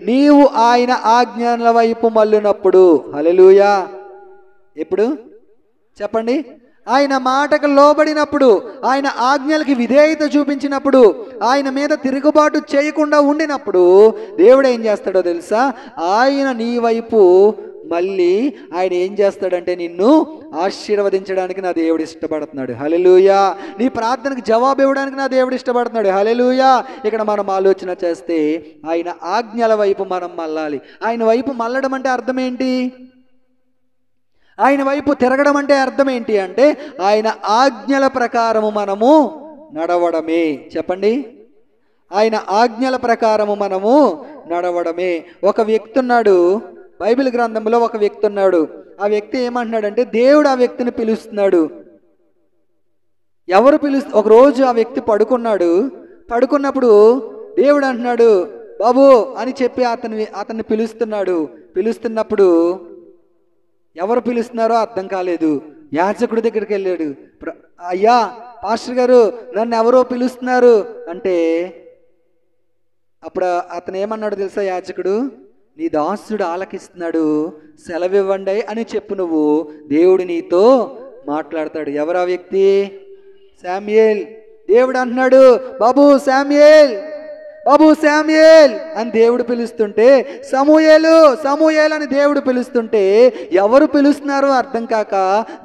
నీవు ఆయన ఆజ్ఞల వైపు మళ్ళునప్పుడు. హల్లెలూయా. ఎప్పుడు చెప్పండి? ఆయన మాటకు లోబడినప్పుడు, ఆయన ఆజ్ఞలకి విధేయత చూపించినప్పుడు, ఆయన మీద తిరుగుబాటు చేయకుండా ఉండినప్పుడు దేవుడు ఏం చేస్తాడో తెలుసా? ఆయన నీ వైపు మళ్ళీ ఆయన ఏం చేస్తాడంటే నిన్ను ఆశీర్వదించడానికి నా దేవుడు ఇష్టపడుతున్నాడు. హల్లెలూయా. నీ ప్రార్థనకు జవాబు ఇవ్వడానికి నా దేవుడు ఇష్టపడుతున్నాడు. హల్లెలూయా. ఇక్కడ మనం ఆలోచన చేస్తే ఆయన ఆజ్ఞల వైపు మనం మళ్ళాలి. ఆయన వైపు మళ్ళడం అంటే అర్థం ఏంటి? ఆయన వైపు తిరగడం అంటే అర్థం ఏంటి అంటే ఆయన ఆజ్ఞల ప్రకారము మనము నడవడమే. చెప్పండి, ఆయన ఆజ్ఞల ప్రకారము మనము నడవడమే. ఒక వ్యక్తి ఉన్నాడు, బైబిల్ గ్రంథంలో ఒక వ్యక్తి ఉన్నాడు. ఆ వ్యక్తి ఏమంటున్నాడంటే దేవుడు ఆ వ్యక్తిని పిలుస్తున్నాడు. ఎవరు ఒకరోజు ఆ వ్యక్తి పడుకున్నప్పుడు దేవుడు అంటున్నాడు బాబు అని చెప్పి అతన్ని పిలుస్తున్నప్పుడు ఎవరు పిలుస్తున్నారో అర్థం కాలేదు. యాజకుడి దగ్గరికి వెళ్ళాడు. అయ్యా పాస్టర్ గారు, నన్ను ఎవరో పిలుస్తున్నారు అంటే అప్పుడు అతను ఏమన్నాడు తెలుసా? యాజకుడు, నీ దాసుడు ఆలకిస్తున్నాడు, సెలవివ్వండి అని చెప్పు. నువ్వు, దేవుడు నీతో మాట్లాడతాడు. ఎవరు ఆ వ్యక్తి? శామ్యూయేల్. దేవుడు అంటున్నాడు బాబు శామ్యూయేల్, బాబు శామ్యూయేల్ అని దేవుడు పిలుస్తుంటే, సమూయేలు సమూయేల్ అని దేవుడు పిలుస్తుంటే ఎవరు పిలుస్తున్నారో అర్థం కాక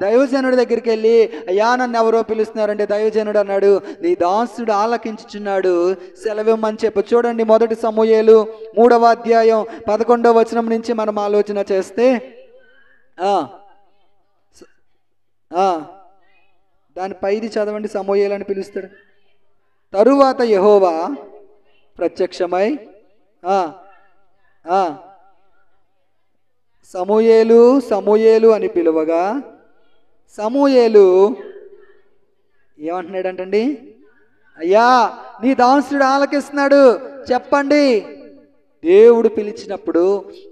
దైవజనుడి దగ్గరికి వెళ్ళి అయ్యా నన్ను ఎవరో పిలుస్తున్నారంటే దైవజనుడు అన్నాడు నీ దాసుడు ఆలకించుచున్నాడు, సెలవిమ్మని చెప్పు. చూడండి, 1 సమూయేలు 3వ అధ్యాయం 11వ వచనం నుంచి మనం ఆలోచన చేస్తే దాని పైది చదవండి. సమూయేలు అని పిలుస్తాడు. తరువాత యెహోవా ప్రత్యక్షమై సమూయేలు సమూయేలు అని పిలువగా సమూయేలు ఏమంటున్నాడంటండి? అయ్యా నీ దాసుడు ఆలకిస్తున్నాడు, చెప్పండి. దేవుడు పిలిచినప్పుడు,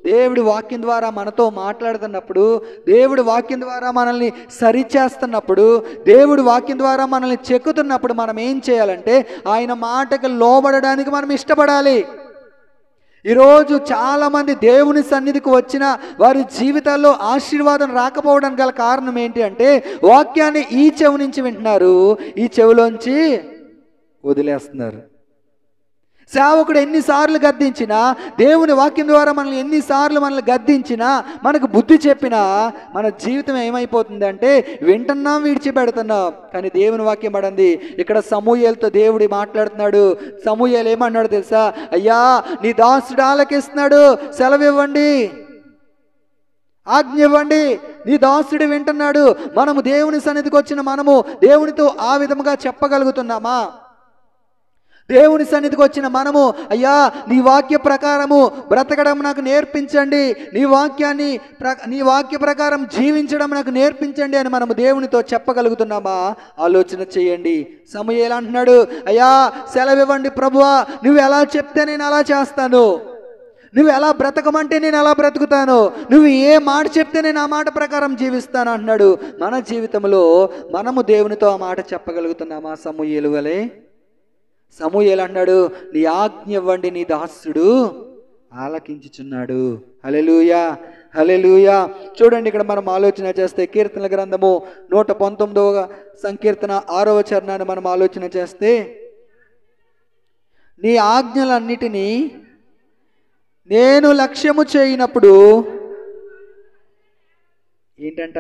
దేవుడి వాక్యం ద్వారా మనతో మాట్లాడుతున్నప్పుడు, దేవుడి వాక్యం ద్వారా మనల్ని సరిచేస్తున్నప్పుడు, దేవుడి వాక్యం ద్వారా మనల్ని చెక్కుతున్నప్పుడు మనం ఏం చేయాలంటే ఆయన మాటకు లోబడడానికి మనం ఇష్టపడాలి. ఈరోజు చాలామంది దేవుని సన్నిధికి వచ్చిన వారి జీవితాల్లో ఆశీర్వాదం రాకపోవడానికి గల కారణం ఏంటి అంటే వాక్యాన్ని ఈ చెవి నుంచి వింటున్నారు, ఈ చెవిలోంచి వదిలేస్తున్నారు. సేవకుడు ఎన్నిసార్లు గద్దించినా, దేవుని వాక్యం ద్వారా మనల్ని ఎన్నిసార్లు మనల్ని గద్దించినా, మనకు బుద్ధి చెప్పినా మన జీవితం ఏమైపోతుందంటే వింటున్నాం, విడిచిపెడుతున్నాం. కానీ దేవుని వాక్యం పడింది. ఇక్కడ సమూయేలుతో దేవుడు మాట్లాడుతున్నాడు. సమూయేలు ఏమన్నాడు తెలుసా? అయ్యా నీ దాసుడు ఆలకిస్తున్నాడు, సెలవివ్వండి, ఆజ్ఞ ఇవ్వండి. నీ దాసుడు వింటున్నాడు. మనము దేవుని సన్నిధికి వచ్చిన మనము దేవునితో ఆ విధముగా చెప్పగలుగుతున్నామా? దేవుని సన్నిధికి వచ్చిన మనము అయ్యా నీ వాక్య ప్రకారము బ్రతకడం నాకు నేర్పించండి, నీ వాక్య ప్రకారం జీవించడం నాకు నేర్పించండి అని మనము దేవునితో చెప్పగలుగుతున్నామా? ఆలోచన చేయండి. సమూయేలు అంటున్నాడు అయ్యా సెలవివ్వండి ప్రభువా, నువ్వు ఎలా చెప్తే నేను అలా చేస్తాను, నువ్వు ఎలా బ్రతకమంటే నేను అలా బ్రతుకుతాను, నువ్వు ఏ మాట చెప్తే నేను ఆ మాట ప్రకారం జీవిస్తాను అంటున్నాడు. మన జీవితంలో మనము దేవునితో ఆ మాట చెప్పగలుగుతున్నామా? సమూయేలు వలె. సమూయేలు అన్నాడు నీ ఆజ్ఞ ఇవ్వండి, నీ దాసుడు ఆలకించుచున్నాడు. హల్లెలూయా, హల్లెలూయా. చూడండి, ఇక్కడ మనం ఆలోచన చేస్తే కీర్తనల గ్రంథము 119వ సంకీర్తన 6వ చరణాన్ని మనం ఆలోచన చేస్తే నీ ఆజ్ఞలన్నిటినీ నేను లక్ష్యము చేయనప్పుడు ఏంటంట?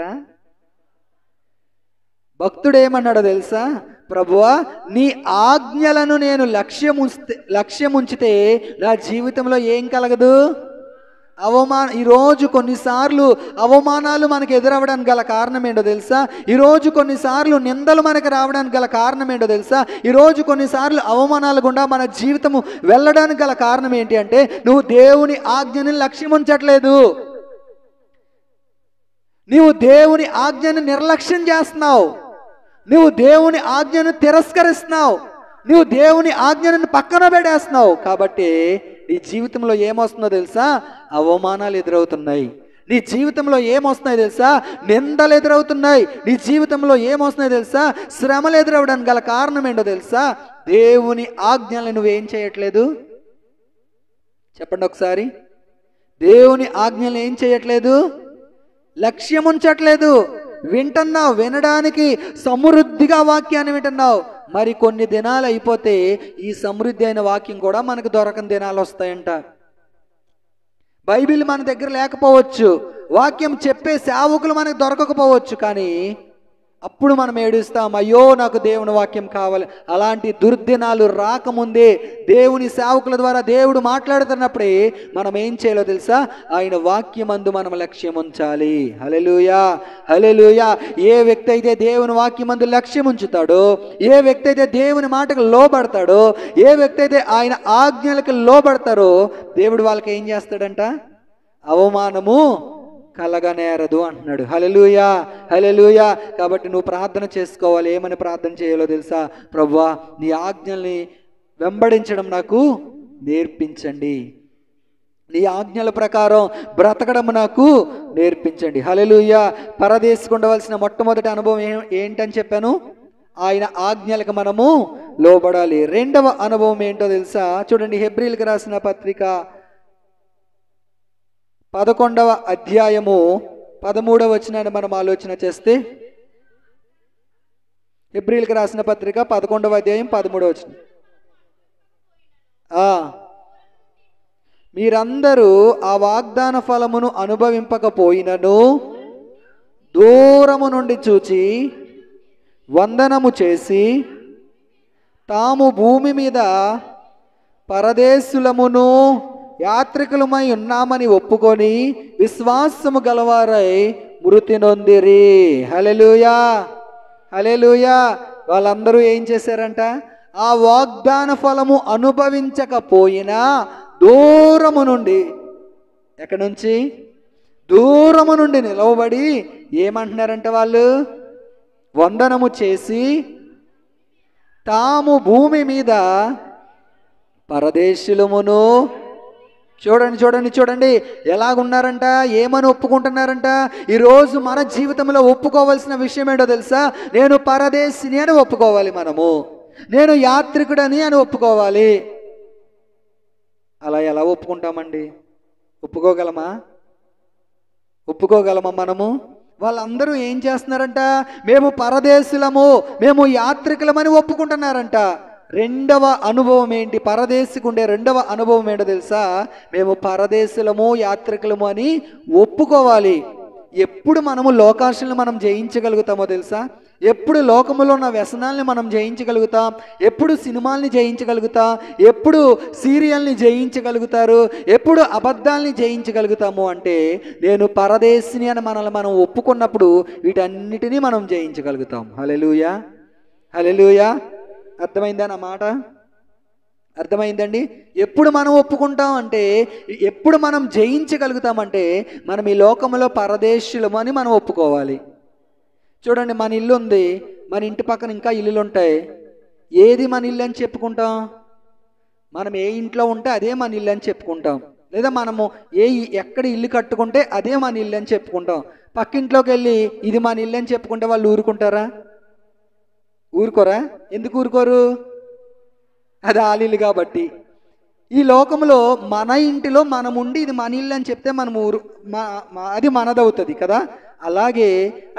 భక్తుడు ఏమన్నాడో తెలుసా? ప్రభువా నీ ఆజ్ఞలను నేను లక్ష్యముంచితే నా జీవితంలో ఏం కలగదు? ఈరోజు కొన్నిసార్లు అవమానాలు మనకు ఎదురవ్వడానికి గల కారణం ఏంటో తెలుసా? ఈరోజు కొన్నిసార్లు నిందలు మనకు రావడానికి గల కారణం ఏంటో తెలుసా? ఈరోజు కొన్నిసార్లు అవమానాలు గుండా మన జీవితము వెళ్ళడానికి గల కారణం ఏంటి అంటే నువ్వు దేవుని ఆజ్ఞని లక్ష్యం ఉంచట్లేదు, నీవు దేవుని ఆజ్ఞను నిర్లక్ష్యం చేస్తున్నావు, నువ్వు దేవుని ఆజ్ఞను తిరస్కరిస్తున్నావు, నువ్వు దేవుని ఆజ్ఞను పక్కన పెట్టేస్తున్నావు. కాబట్టి నీ జీవితంలో ఏమొస్తుందో తెలుసా? అవమానాలు ఎదురవుతున్నాయి. నీ జీవితంలో ఏమొస్తున్నాయి తెలుసా? నిందలు ఎదురవుతున్నాయి. నీ జీవితంలో ఏమొస్తున్నాయి తెలుసా? శ్రమలు ఎదురవడానికి గల కారణం ఏంటో తెలుసా? దేవుని ఆజ్ఞలను నువ్వేం చేయట్లేదు? చెప్పండి ఒకసారి. దేవుని ఆజ్ఞలు ఏం చేయట్లేదు? లక్ష్యం ఉంచట్లేదు. వింటున్నావు, వినడానికి సమృద్ధిగా వాక్యాన్ని వింటున్నావు. మరి కొన్ని దినాలు అయిపోతే ఈ సమృద్ధి అయిన వాక్యం కూడా మనకు దొరకని దినాలు వస్తాయంట. బైబిల్ మన దగ్గర లేకపోవచ్చు, వాక్యం చెప్పే సేవకులు మనకు దొరకకపోవచ్చు, కానీ అప్పుడు మనం ఏడుస్తాం, అయ్యో నాకు దేవుని వాక్యం కావాలి. అలాంటి దుర్దినాలు రాకముందే దేవుని సేవకుల ద్వారా దేవుడు మాట్లాడుతున్నప్పుడే మనం ఏం చేయాలో తెలుసా? ఆయన వాక్యమందు మనం లక్ష్యం ఉంచాలి. హల్లెలూయా, హల్లెలూయా. ఏ వ్యక్తి అయితే దేవుని వాక్యమందు లక్ష్యం ఉంచుతాడో, ఏ వ్యక్తి అయితే దేవుని మాటకు లోబడతాడో, ఏ వ్యక్తి అయితే ఆయన ఆజ్ఞలకు లోబడతారో, దేవుడు వాళ్ళకి ఏం చేస్తాడంట? అవమానము కలగనేరదు అంటున్నాడు. హల్లెలూయా, హల్లెలూయా. కాబట్టి నువ్వు ప్రార్థన చేసుకోవాలి. ఏమని ప్రార్థన చేయాలో తెలుసా? ప్రభువా, నీ ఆజ్ఞల్ని వెంబడించడం నాకు నేర్పించండి, నీ ఆజ్ఞల ప్రకారం బ్రతకడం నాకు నేర్పించండి. హల్లెలూయా. పరదేశికి ఉండవలసిన మొట్టమొదటి అనుభవం ఏంటని చెప్పాను? ఆయన ఆజ్ఞలకు మనము లోబడాలి. రెండవ అనుభవం ఏంటో తెలుసా? చూడండి, హెబ్రీయులకు రాసిన పత్రిక 11వ అధ్యాయము 13వ వచనాన్ని మనం ఆలోచన చేస్తే, హెబ్రీయులకు రాసిన పత్రిక 11వ అధ్యాయం 13వ వచనం. మీరందరూ ఆ వాగ్దాన ఫలమును అనుభవింపకపోయినను దూరము నుండి చూచి వందనము చేసి తాము భూమి మీద పరదేశులమును యాత్రికులమై ఉన్నామని ఒప్పుకొని విశ్వాసము గలవారై మృతి నొందిరి. హల్లెలూయా, హల్లెలూయా. వాళ్ళందరూ ఏం చేశారంట? ఆ వాగ్దాన ఫలము అనుభవించకపోయినా దూరము నుండి, ఎక్కడి నుంచి? దూరము నుండి నిలవబడి ఏమంటున్నారంట? వాళ్ళు వందనము చేసి తాము భూమి మీద పరదేశులమును. చూడండి చూడండి చూడండి, ఎలాగున్నారంట, ఏమని ఒప్పుకుంటున్నారంట? ఈరోజు మన జీవితంలో ఒప్పుకోవాల్సిన విషయం ఏంటో తెలుసా? నేను పరదేశిని అని ఒప్పుకోవాలి మనము, నేను యాత్రికుడని అని ఒప్పుకోవాలి. అలా ఎలా ఒప్పుకుంటామండి? ఒప్పుకోగలమా? ఒప్పుకోగలమా మనము? వాళ్ళందరూ ఏం చేస్తున్నారంట? మేము పరదేశులము, మేము యాత్రికులమని ఒప్పుకుంటున్నారంట. రెండవ అనుభవం ఏంటి? పరదేశికి ఉండే రెండవ అనుభవం ఏంటో తెలుసా? మేము పరదేశులము, యాత్రికులము అని ఒప్పుకోవాలి. ఎప్పుడు మనము లోకాశలను మనం జయించగలుగుతామో తెలుసా? ఎప్పుడు లోకములో ఉన్న వ్యసనాల్ని మనం జయించగలుగుతాం? ఎప్పుడు సినిమాల్ని జయించగలుగుతాం? ఎప్పుడు సీరియల్ని జయించగలుగుతారు? ఎప్పుడు అబద్ధాల్ని జయించగలుగుతాము అంటే, నేను పరదేశిని అని మనల్ని మనం ఒప్పుకున్నప్పుడు వీటన్నిటినీ మనం జయించగలుగుతాం. హల్లెలూయా, హల్లెలూయా. అర్థమైందా నా మాట? అర్థమైందండి? ఎప్పుడు మనం ఒప్పుకుంటాం అంటే, ఎప్పుడు మనం జయించగలుగుతామంటే, మనం ఈ లోకంలో పరదేశులము అని మనం ఒప్పుకోవాలి. చూడండి, మన ఇల్లు ఉంది, మన ఇంటి పక్కన ఇంకా ఇల్లులు ఉంటాయి. ఏది మన ఇల్లు అని చెప్పుకుంటాం? మనం ఏ ఇంట్లో ఉంటే అదే మన ఇల్లు అని చెప్పుకుంటాం. లేదా మనము ఎక్కడ ఇల్లు కట్టుకుంటే అదే మన ఇల్లు అని చెప్పుకుంటాం. పక్కింట్లోకి వెళ్ళి ఇది మన ఇల్లు అని చెప్పుకుంటే వాళ్ళు ఊరుకుంటారా? ఊరుకోరా? ఎందుకు ఊరుకోరు? అది ఆలీలు కాబట్టి. ఈ లోకంలో మన ఇంటిలో మనం ఉండి ఇది మన ఇల్లు అని చెప్తే మనం అది మనదవుతుంది కదా. అలాగే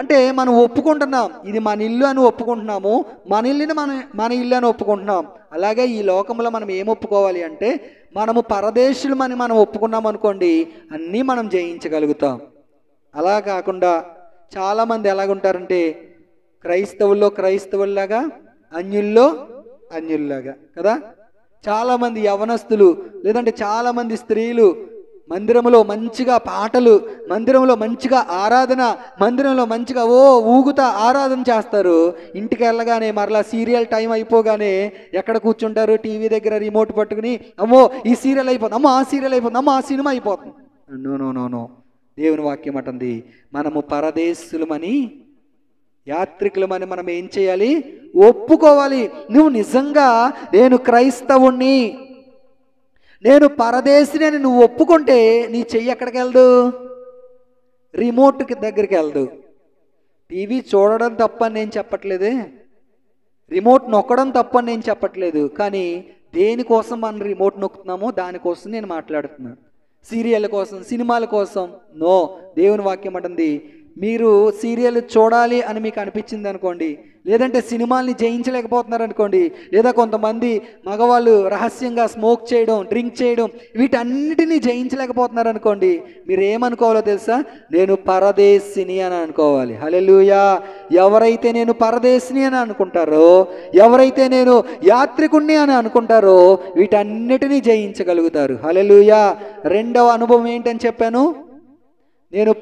అంటే మనం ఒప్పుకుంటున్నాం, ఇది మన ఇల్లు అని ఒప్పుకుంటున్నాము, మన ఇల్లుని మన ఇల్లు అని ఒప్పుకుంటున్నాం. అలాగే ఈ లోకంలో మనం ఏం ఒప్పుకోవాలి అంటే, మనము పరదేశులమని మనం ఒప్పుకున్నాం అనుకోండి, అన్నీ మనం జయించగలుగుతాం. అలా కాకుండా చాలామంది ఎలాగుంటారంటే, క్రైస్తవుల్లో క్రైస్తవుల్లాగా, అన్యుల్లో అన్యుల్లాగా కదా. చాలామంది యవనస్తులు లేదంటే చాలామంది స్త్రీలు మందిరంలో మంచిగా పాటలు, మందిరంలో మంచిగా ఆరాధన, మందిరంలో మంచిగా ఊగుతా ఆరాధన చేస్తారు. ఇంటికి వెళ్ళగానే మరలా సీరియల్ టైం అయిపోగానే ఎక్కడ కూర్చుంటారు? టీవీ దగ్గర రిమోట్ పట్టుకుని, అమ్మో ఈ సీరియల్ అయిపోతుంది, అమ్మో ఆ సీరియల్ అయిపోతుంది, అమ్మో ఆ సినిమా అయిపోతుంది. No no no no. దేవుని వాక్యం అంటుంది, మనము పరదేశులమని, యాత్రికులమని మనం ఏం చేయాలి? ఒప్పుకోవాలి. నువ్వు నిజంగా నేను క్రైస్తవుణ్ణి, నేను పరదేశిని అని నువ్వు ఒప్పుకుంటే నీ చెయ్యి ఎక్కడికి వెళ్దు? రిమోట్కి దగ్గరికి వెళ్దు. టీవీ చూడడం తప్పని నేను చెప్పట్లేదే, రిమోట్ నొక్కడం తప్పని నేను చెప్పట్లేదు. కానీ దేనికోసం మనం రిమోట్ నొక్కుతున్నామో దానికోసం నేను మాట్లాడుతున్నాను. సీరియల్ కోసం, సినిమాల కోసం నో. దేవుని వాక్యం అంటుంది, మీరు సీరియల్ చూడాలి అని మీకు అనిపించింది అనుకోండి, లేదంటే సినిమాల్ని జయించలేకపోతున్నారు అనుకోండి, లేదా కొంతమంది మగవాళ్ళు రహస్యంగా స్మోక్ చేయడం, డ్రింక్ చేయడం, వీటన్నిటినీ జయించలేకపోతున్నారు అనుకోండి, మీరు ఏమనుకోవాలో తెలుసా? నేను పరదేశిని అని అనుకోవాలి. హల్లెలూయా. ఎవరైతే నేను పరదేశిని అని అనుకుంటారో, ఎవరైతే నేను యాత్రికుణ్ణి అని అనుకుంటారో, వీటన్నిటినీ జయించగలుగుతారు. హల్లెలూయా. రెండవ అనుభవం ఏంటని చెప్పాను? నేను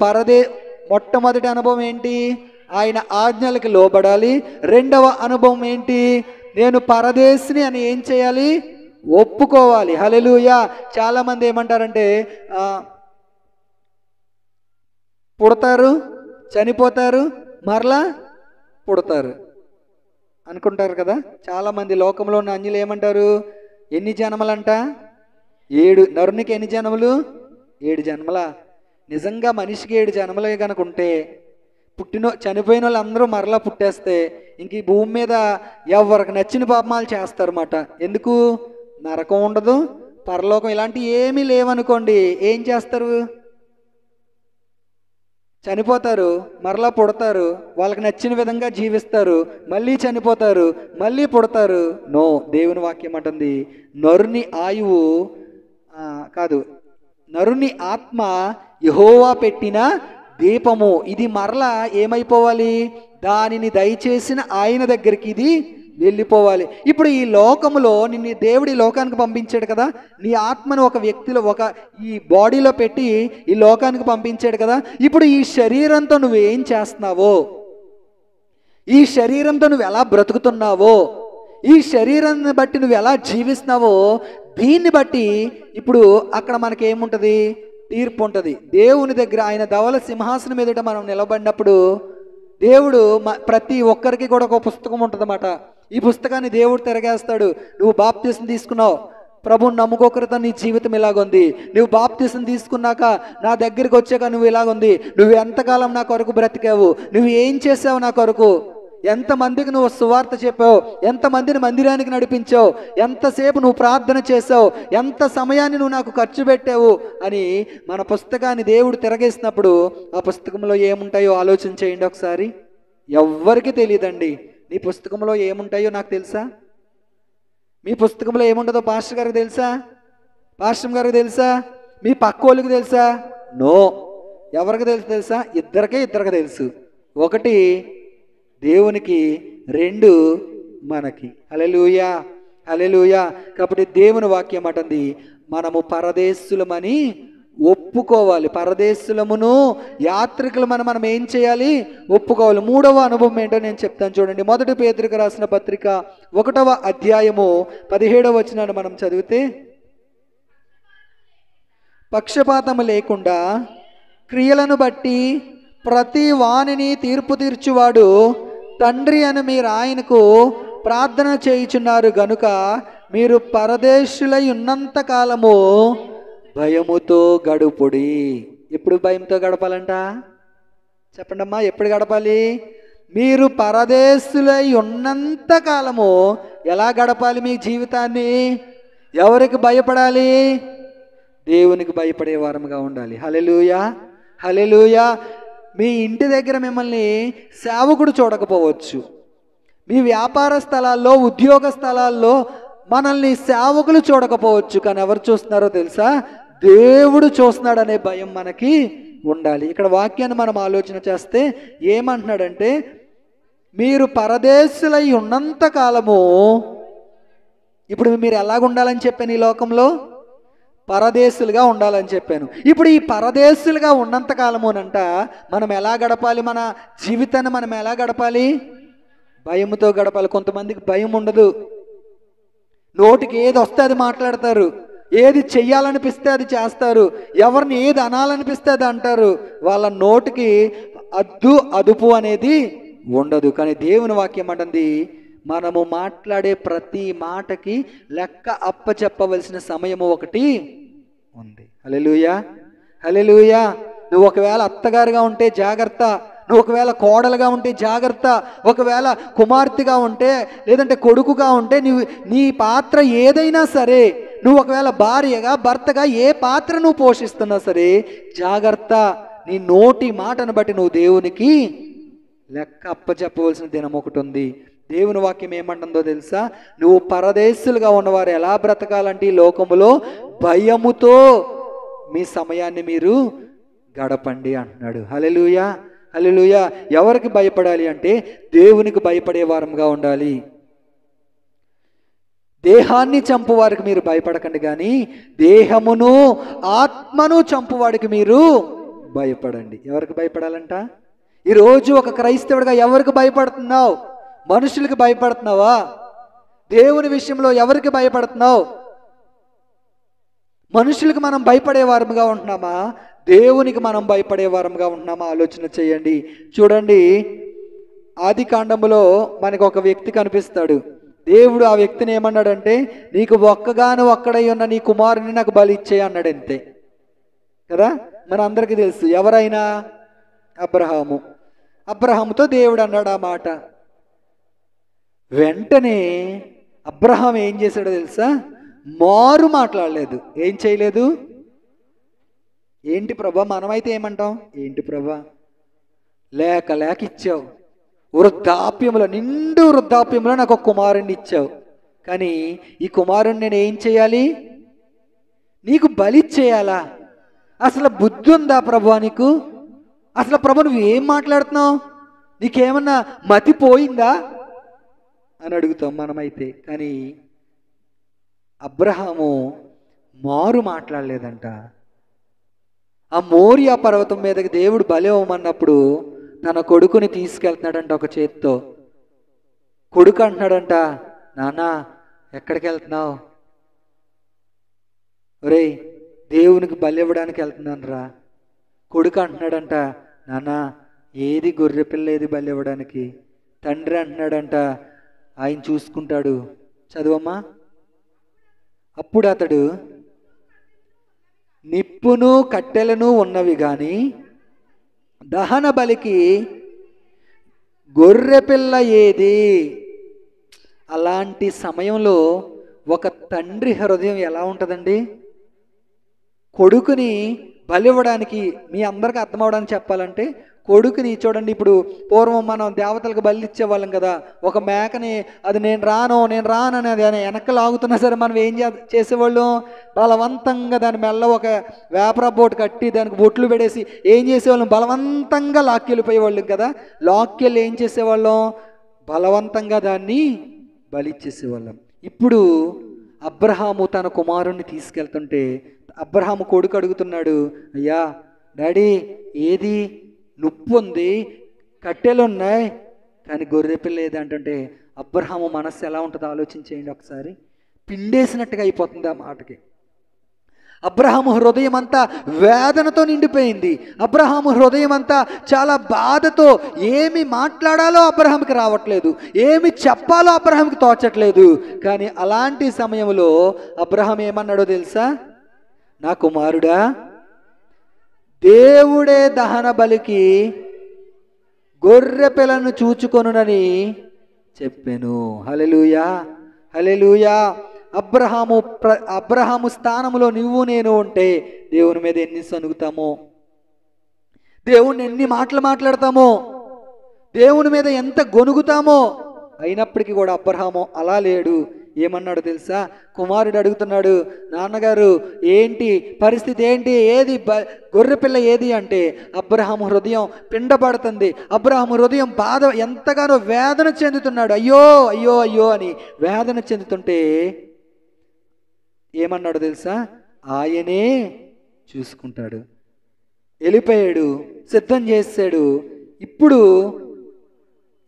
మొట్టమొదటి అనుభవం ఏంటి? ఆయన ఆజ్ఞలకి లోబడాలి. రెండవ అనుభవం ఏంటి? నేను పరదేశిని అని ఏం చేయాలి? ఒప్పుకోవాలి. హల్లెలూయా. చాలామంది ఏమంటారంటే పుడతారు, చనిపోతారు, మరలా పుడతారు అనుకుంటారు కదా. చాలామంది లోకంలో ఉన్న అన్యులు ఏమంటారు? ఎన్ని జన్మలంట? 7. నరునికి ఎన్ని జన్మలు? 7 జన్మలా? నిజంగా మనిషికి 7 జన్మలే కనుక ఉంటే, చనిపోయిన వాళ్ళు అందరూ మరలా పుట్టేస్తే ఇంక ఈ భూమి మీద ఎవరికి నచ్చిన పాపాలు చేస్తారన్నమాట. ఎందుకు? నరకం ఉండదు, పరలోకం ఇలాంటివి ఏమీ లేవనుకోండి, ఏం చేస్తారు? చనిపోతారు, మరలా పుడతారు, వాళ్ళకి నచ్చిన విధంగా జీవిస్తారు, మళ్ళీ చనిపోతారు, మళ్ళీ పుడతారు. నో, దేవుని వాక్యం అంటుంది నరుని ఆయువు కాదు, నరుని ఆత్మ యెహోవా పెట్టిన దీపము. ఇది మరలా ఏమైపోవాలి? దానిని దయచేసిన ఆయన దగ్గరికి ఇది వెళ్ళిపోవాలి. ఇప్పుడు ఈ లోకములో నిన్ను దేవుడి లోకానికి పంపించాడు కదా, నీ ఆత్మను ఒక వ్యక్తిలో ఈ బాడీలో పెట్టి ఈ లోకానికి పంపించాడు కదా. ఇప్పుడు ఈ శరీరంతో నువ్వు ఏం చేస్తున్నావో, ఈ శరీరంతో నువ్వు ఎలా బ్రతుకుతున్నావో, ఈ శరీరాన్ని బట్టి నువ్వు ఎలా జీవిస్తున్నావో, దీన్ని బట్టి ఇప్పుడు అక్కడ మనకి ఏముంటుంది? తీర్పు ఉంటుంది. దేవుని దగ్గర ఆయన ధవల సింహాసనం ఎదుట మనం నిలబడినప్పుడు దేవుడు ప్రతి ఒక్కరికి కూడా ఒక పుస్తకం ఉంటుందన్నమాట. ఈ పుస్తకాన్ని దేవుడు తిరగేస్తాడు. నువ్వు బాప్తిసం తీసుకున్నావు, ప్రభువుని నమ్ముకోకరితో నీ జీవితం ఇలాగుంది. నువ్వు బాప్తిసం తీసుకున్నాక నా దగ్గరికి వచ్చాక నువ్వు ఇలాగుంది. నువ్వు ఎంతకాలం నా కొరకు బ్రతికావు, నువ్వు ఏం చేసావు నా కొరకు, ఎంతమందికి నువ్వు సువార్త చెప్పావు, ఎంతమందిని మందిరానికి నడిపించావు, ఎంతసేపు నువ్వు ప్రార్థన చేసావు, ఎంత సమయాన్ని నువ్వు నాకు ఖర్చు పెట్టావు అని మన పుస్తకాన్ని దేవుడు తిరగేసినప్పుడు ఆ పుస్తకంలో ఏముంటాయో ఆలోచన చేయండి ఒకసారి. ఎవ్వరికి తెలియదండి నీ పుస్తకంలో ఏముంటాయో. నాకు తెలుసా? మీ పుస్తకంలో ఏముంటుందో పాస్టర్ గారికి తెలుసా? పాస్టర్ గారికి తెలుసా? మీ పక్కోళ్ళకి తెలుసా? నో. ఎవరికి తెలుసా? ఇద్దరికి తెలుసు. 1 దేవునికి, 2 మనకి. హల్లెలూయా, హల్లెలూయా. కాబట్టి దేవుని వాక్యం అంటుంది మనము పరదేశులమని ఒప్పుకోవాలి. పరదేశులమును యాత్రికులమని మనం ఏం చేయాలి? ఒప్పుకోవాలి. 3వ అనుభవం ఏంటో నేను చెప్తాను చూడండి. 1 పేతురుకు రాసిన పత్రిక 1వ అధ్యాయము 17వ వచనాన్ని మనం చదివితే, పక్షపాతము లేకుండా క్రియలను బట్టి ప్రతి వానిని తీర్పు తీర్చువాడు తండ్రి అని మీరు ఆయనకు ప్రార్థన చేయుచున్నారు గనుక మీరు పరదేశులై ఉన్నంత కాలము భయముతో గడుపుడి. ఎప్పుడు భయంతో గడపాలంట? చెప్పండి అమ్మా, ఎప్పుడు గడపాలి? మీరు పరదేశులై ఉన్నంత కాలము ఎలా గడపాలి మీ జీవితాన్ని? ఎవరికి భయపడాలి? దేవునికి భయపడే వారముగా ఉండాలి. హల్లెలూయా, హల్లెలూయా. మీ ఇంటి దగ్గర మిమ్మల్ని సేవకుడు చూడకపోవచ్చు, మీ వ్యాపార స్థలాల్లో, ఉద్యోగ స్థలాల్లో మనల్ని సేవకులు చూడకపోవచ్చు, కానీ ఎవరు చూస్తున్నారో తెలుసా? దేవుడు చూస్తున్నాడనే భయం మనకి ఉండాలి. ఇక్కడ వాక్యాన్ని మనం ఆలోచన చేస్తే ఏమంటున్నాడంటే, మీరు పరదేశులై ఉన్నంత కాలము, ఇప్పుడు మీరు ఎలాగుండాలని చెప్పాను? ఈ లోకంలో పరదేశులుగా ఉండాలని చెప్పాను. ఇప్పుడు ఈ పరదేశులుగా ఉన్నంత కాలమునంట మనం ఎలా గడపాలి? మన జీవితాన్ని మనం ఎలా గడపాలి? భయముతో గడపాలి. కొంతమందికి భయం ఉండదు, నోటికి ఏది వస్తే అది మాట్లాడతారు, ఏది చెయ్యాలనిపిస్తే అది చేస్తారు, ఎవరిని ఏది అనాలనిపిస్తే అది అంటారు. వాళ్ళ నోటికి అదుపు అనేది ఉండదు. కానీ దేవుని వాక్యం అంటుంది మనము మాట్లాడే ప్రతి మాటకి లెక్క అప్పచెప్పవలసిన సమయము ఒకటి ఉంది. హల్లెలూయా, హల్లెలూయా. నువ్వు ఒకవేళ అత్తగారుగా ఉంటే జాగ్రత్త, నువ్వు ఒకవేళ కోడలుగా ఉంటే జాగ్రత్త, ఒకవేళ కుమార్తెగా ఉంటే లేదంటే కొడుకుగా ఉంటే నీ పాత్ర ఏదైనా సరే, నువ్వు ఒకవేళ భార్యగా భర్తగా ఏ పాత్ర నువ్వు పోషిస్తున్నా సరే జాగ్రత్త. నీ నోటి మాటను బట్టి నువ్వు దేవునికి లెక్క అప్పచెప్పవలసిన దినం ఒకటి ఉంది. దేవుని వాక్యం ఏమంటుందో తెలుసా? నువ్వు పరదేశులుగా ఉన్నవారు ఎలా బ్రతకాలంటే ఈ లోకములో భయముతో మీ సమయాన్ని మీరు గడపండి అంటున్నాడు. హల్లెలూయా, హల్లెలూయా. ఎవరికి భయపడాలి అంటే దేవునికి భయపడే వారంగా ఉండాలి. దేహాన్ని చంపువారికి మీరు భయపడకండి, కానీ దేహమును ఆత్మను చంపువాడికి మీరు భయపడండి. ఎవరికి భయపడాలంట? ఈరోజు ఒక క్రైస్తవుడిగా ఎవరికి భయపడుతున్నావు? మనుషులకి భయపడుతున్నావా? దేవుని విషయంలో ఎవరికి భయపడుతున్నావు? మనుషులకు మనం భయపడే వారముగా ఉంటున్నామా? దేవునికి మనం భయపడే వారముగా ఉంటున్నామా? ఆలోచన చేయండి. చూడండి, ఆది కాండములో మనకు ఒక వ్యక్తి కనిపిస్తాడు. దేవుడు ఆ వ్యక్తిని ఏమన్నాడంటే, నీకు ఒక్కగాను ఒక్కడై ఉన్న నీ కుమారుని నాకు బలి ఇచ్చే అన్నాడు. అంతే కదా, మన అందరికీ తెలుసు. ఎవరైనా? అబ్రహాము. అబ్రహాముతో దేవుడు అన్నాడు ఆ మాట. వెంటనే అబ్రహాం ఏం చేశాడో తెలుసా? మారు మాట్లాడలేదు. ఏం చేయలేదు? ఏంటి ప్రభా, మనమైతే ఏమంటాం? ఏంటి ప్రభా, లేక లేక ఇచ్చావు, వృద్ధాప్యంలో, నిండు వృద్ధాప్యంలో నాకు ఒక కుమారుణ్ణి ఇచ్చావు, కానీ ఈ కుమారుణ్ణి నేను ఏం చేయాలి? నీకు బలి చేయాలా? అసలు బుద్ధి ఉందా ప్రభా నీకు? అసలు ప్రభు నువ్వు ఏం మాట్లాడుతున్నావు? నీకేమన్నా మతిపోయిందా అని అడుగుతాం మనమైతే. కానీ అబ్రహాము మారు మాట్లాడలేదంట. ఆ మోరియా పర్వతం మీదకి దేవుడు బలి ఇవ్వమన్నప్పుడు తన కొడుకుని తీసుకెళ్తున్నాడంట ఒక చేత్తో. కొడుకు అంటున్నాడంట, నాన్నా ఎక్కడికి వెళ్తున్నావు? ఒరేయ్, దేవునికి బలి ఇవ్వడానికి వెళ్తున్నాను రా. కొడుకు అంటున్నాడంట, నాన్నా ఏది గొర్రెపిల్ల, ఏది బలి ఇవ్వడానికి? తండ్రి అంటున్నాడంట, ఆయన చూసుకుంటాడు, చదువమ్మా. అప్పుడు అతడు, నిప్పును కట్టెలను ఉన్నవి కానీ దహన బలికి గొర్రెపిల్ల ఏది? అలాంటి సమయంలో ఒక తండ్రి హృదయం ఎలా ఉంటుందండి? కొడుకుని బలివ్వడానికి, మీ అందరికీ అర్థమవడానికి చెప్పాలంటే, కొడుకుని చూడండి, ఇప్పుడు పూర్వం మనం దేవతలకు బలి ఇచ్చేవాళ్ళం కదా. ఒక మేకని అది నేను రాను అనేది అని వెనక్కి లాగుతున్నా సరే మనం ఏం చేసేవాళ్ళం? బలవంతంగా దాని మెల్ల ఒక వేపర బోటు కట్టి దానికి బొట్లు పెడేసి ఏం చేసేవాళ్ళం? బలవంతంగా లాక్కెళ్ళిపోయేవాళ్ళం కదా. లాక్కెళ్ళి ఏం చేసేవాళ్ళం? బలవంతంగా దాన్ని బలి ఇచ్చేసేవాళ్ళం. ఇప్పుడు అబ్రహాము తన కుమారుణ్ణి తీసుకెళ్తుంటే అబ్రహాము కొడుకు అడుగుతున్నాడు, అయ్యా డాడీ, ఏది? నొప్పి ఉంది, కట్టెలు ఉన్నాయి, కానీ గొర్రెపిల్ల ఏది అంటుంటే అబ్రహాము మనస్సు ఎలా ఉంటుందో ఆలోచించేయండి ఒకసారి. పిండేసినట్టుగా అయిపోతుంది ఆ మాటకి. అబ్రహాము హృదయం అంతా వేదనతో నిండిపోయింది. అబ్రహాము హృదయం అంతా చాలా బాధతో, ఏమి మాట్లాడాలో అబ్రహాంకి రావట్లేదు, ఏమి చెప్పాలో అబ్రహాంకి తోచట్లేదు. కానీ అలాంటి సమయంలో అబ్రహాం ఏమన్నాడో తెలుసా? నా కుమారుడా, దేవుడే దహన బలికి గొర్రె పిల్లను చూచుకొనునని చెప్పాను. హల్లెలూయా, హల్లెలూయా. అబ్రహాము స్థానంలో నువ్వు నేను ఉంటే దేవుని మీద ఎన్ని సనుగుతామో, దేవుని ఎన్ని మాటలు మాట్లాడతామో, దేవుని మీద ఎంత గొనుగుతామో. అయినప్పటికీ కూడా అబ్రహాము అలా లేడు. ఏమన్నాడు తెలుసా? కుమారుడు అడుగుతున్నాడు, నాన్నగారు ఏంటి పరిస్థితి, ఏంటి, ఏది గొర్రెపిల్ల ఏది అంటే అబ్రహాము హృదయం పిండపడుతుంది. అబ్రహాము హృదయం బాధ ఎంతగానో వేదన చెందుతున్నాడు. అయ్యో అయ్యో అయ్యో అని వేదన చెందుతుంటే ఏమన్నాడు తెలుసా? ఆయనే చూసుకుంటాడు. వెళ్ళిపోయాడు, సిద్ధం చేసాడు. ఇప్పుడు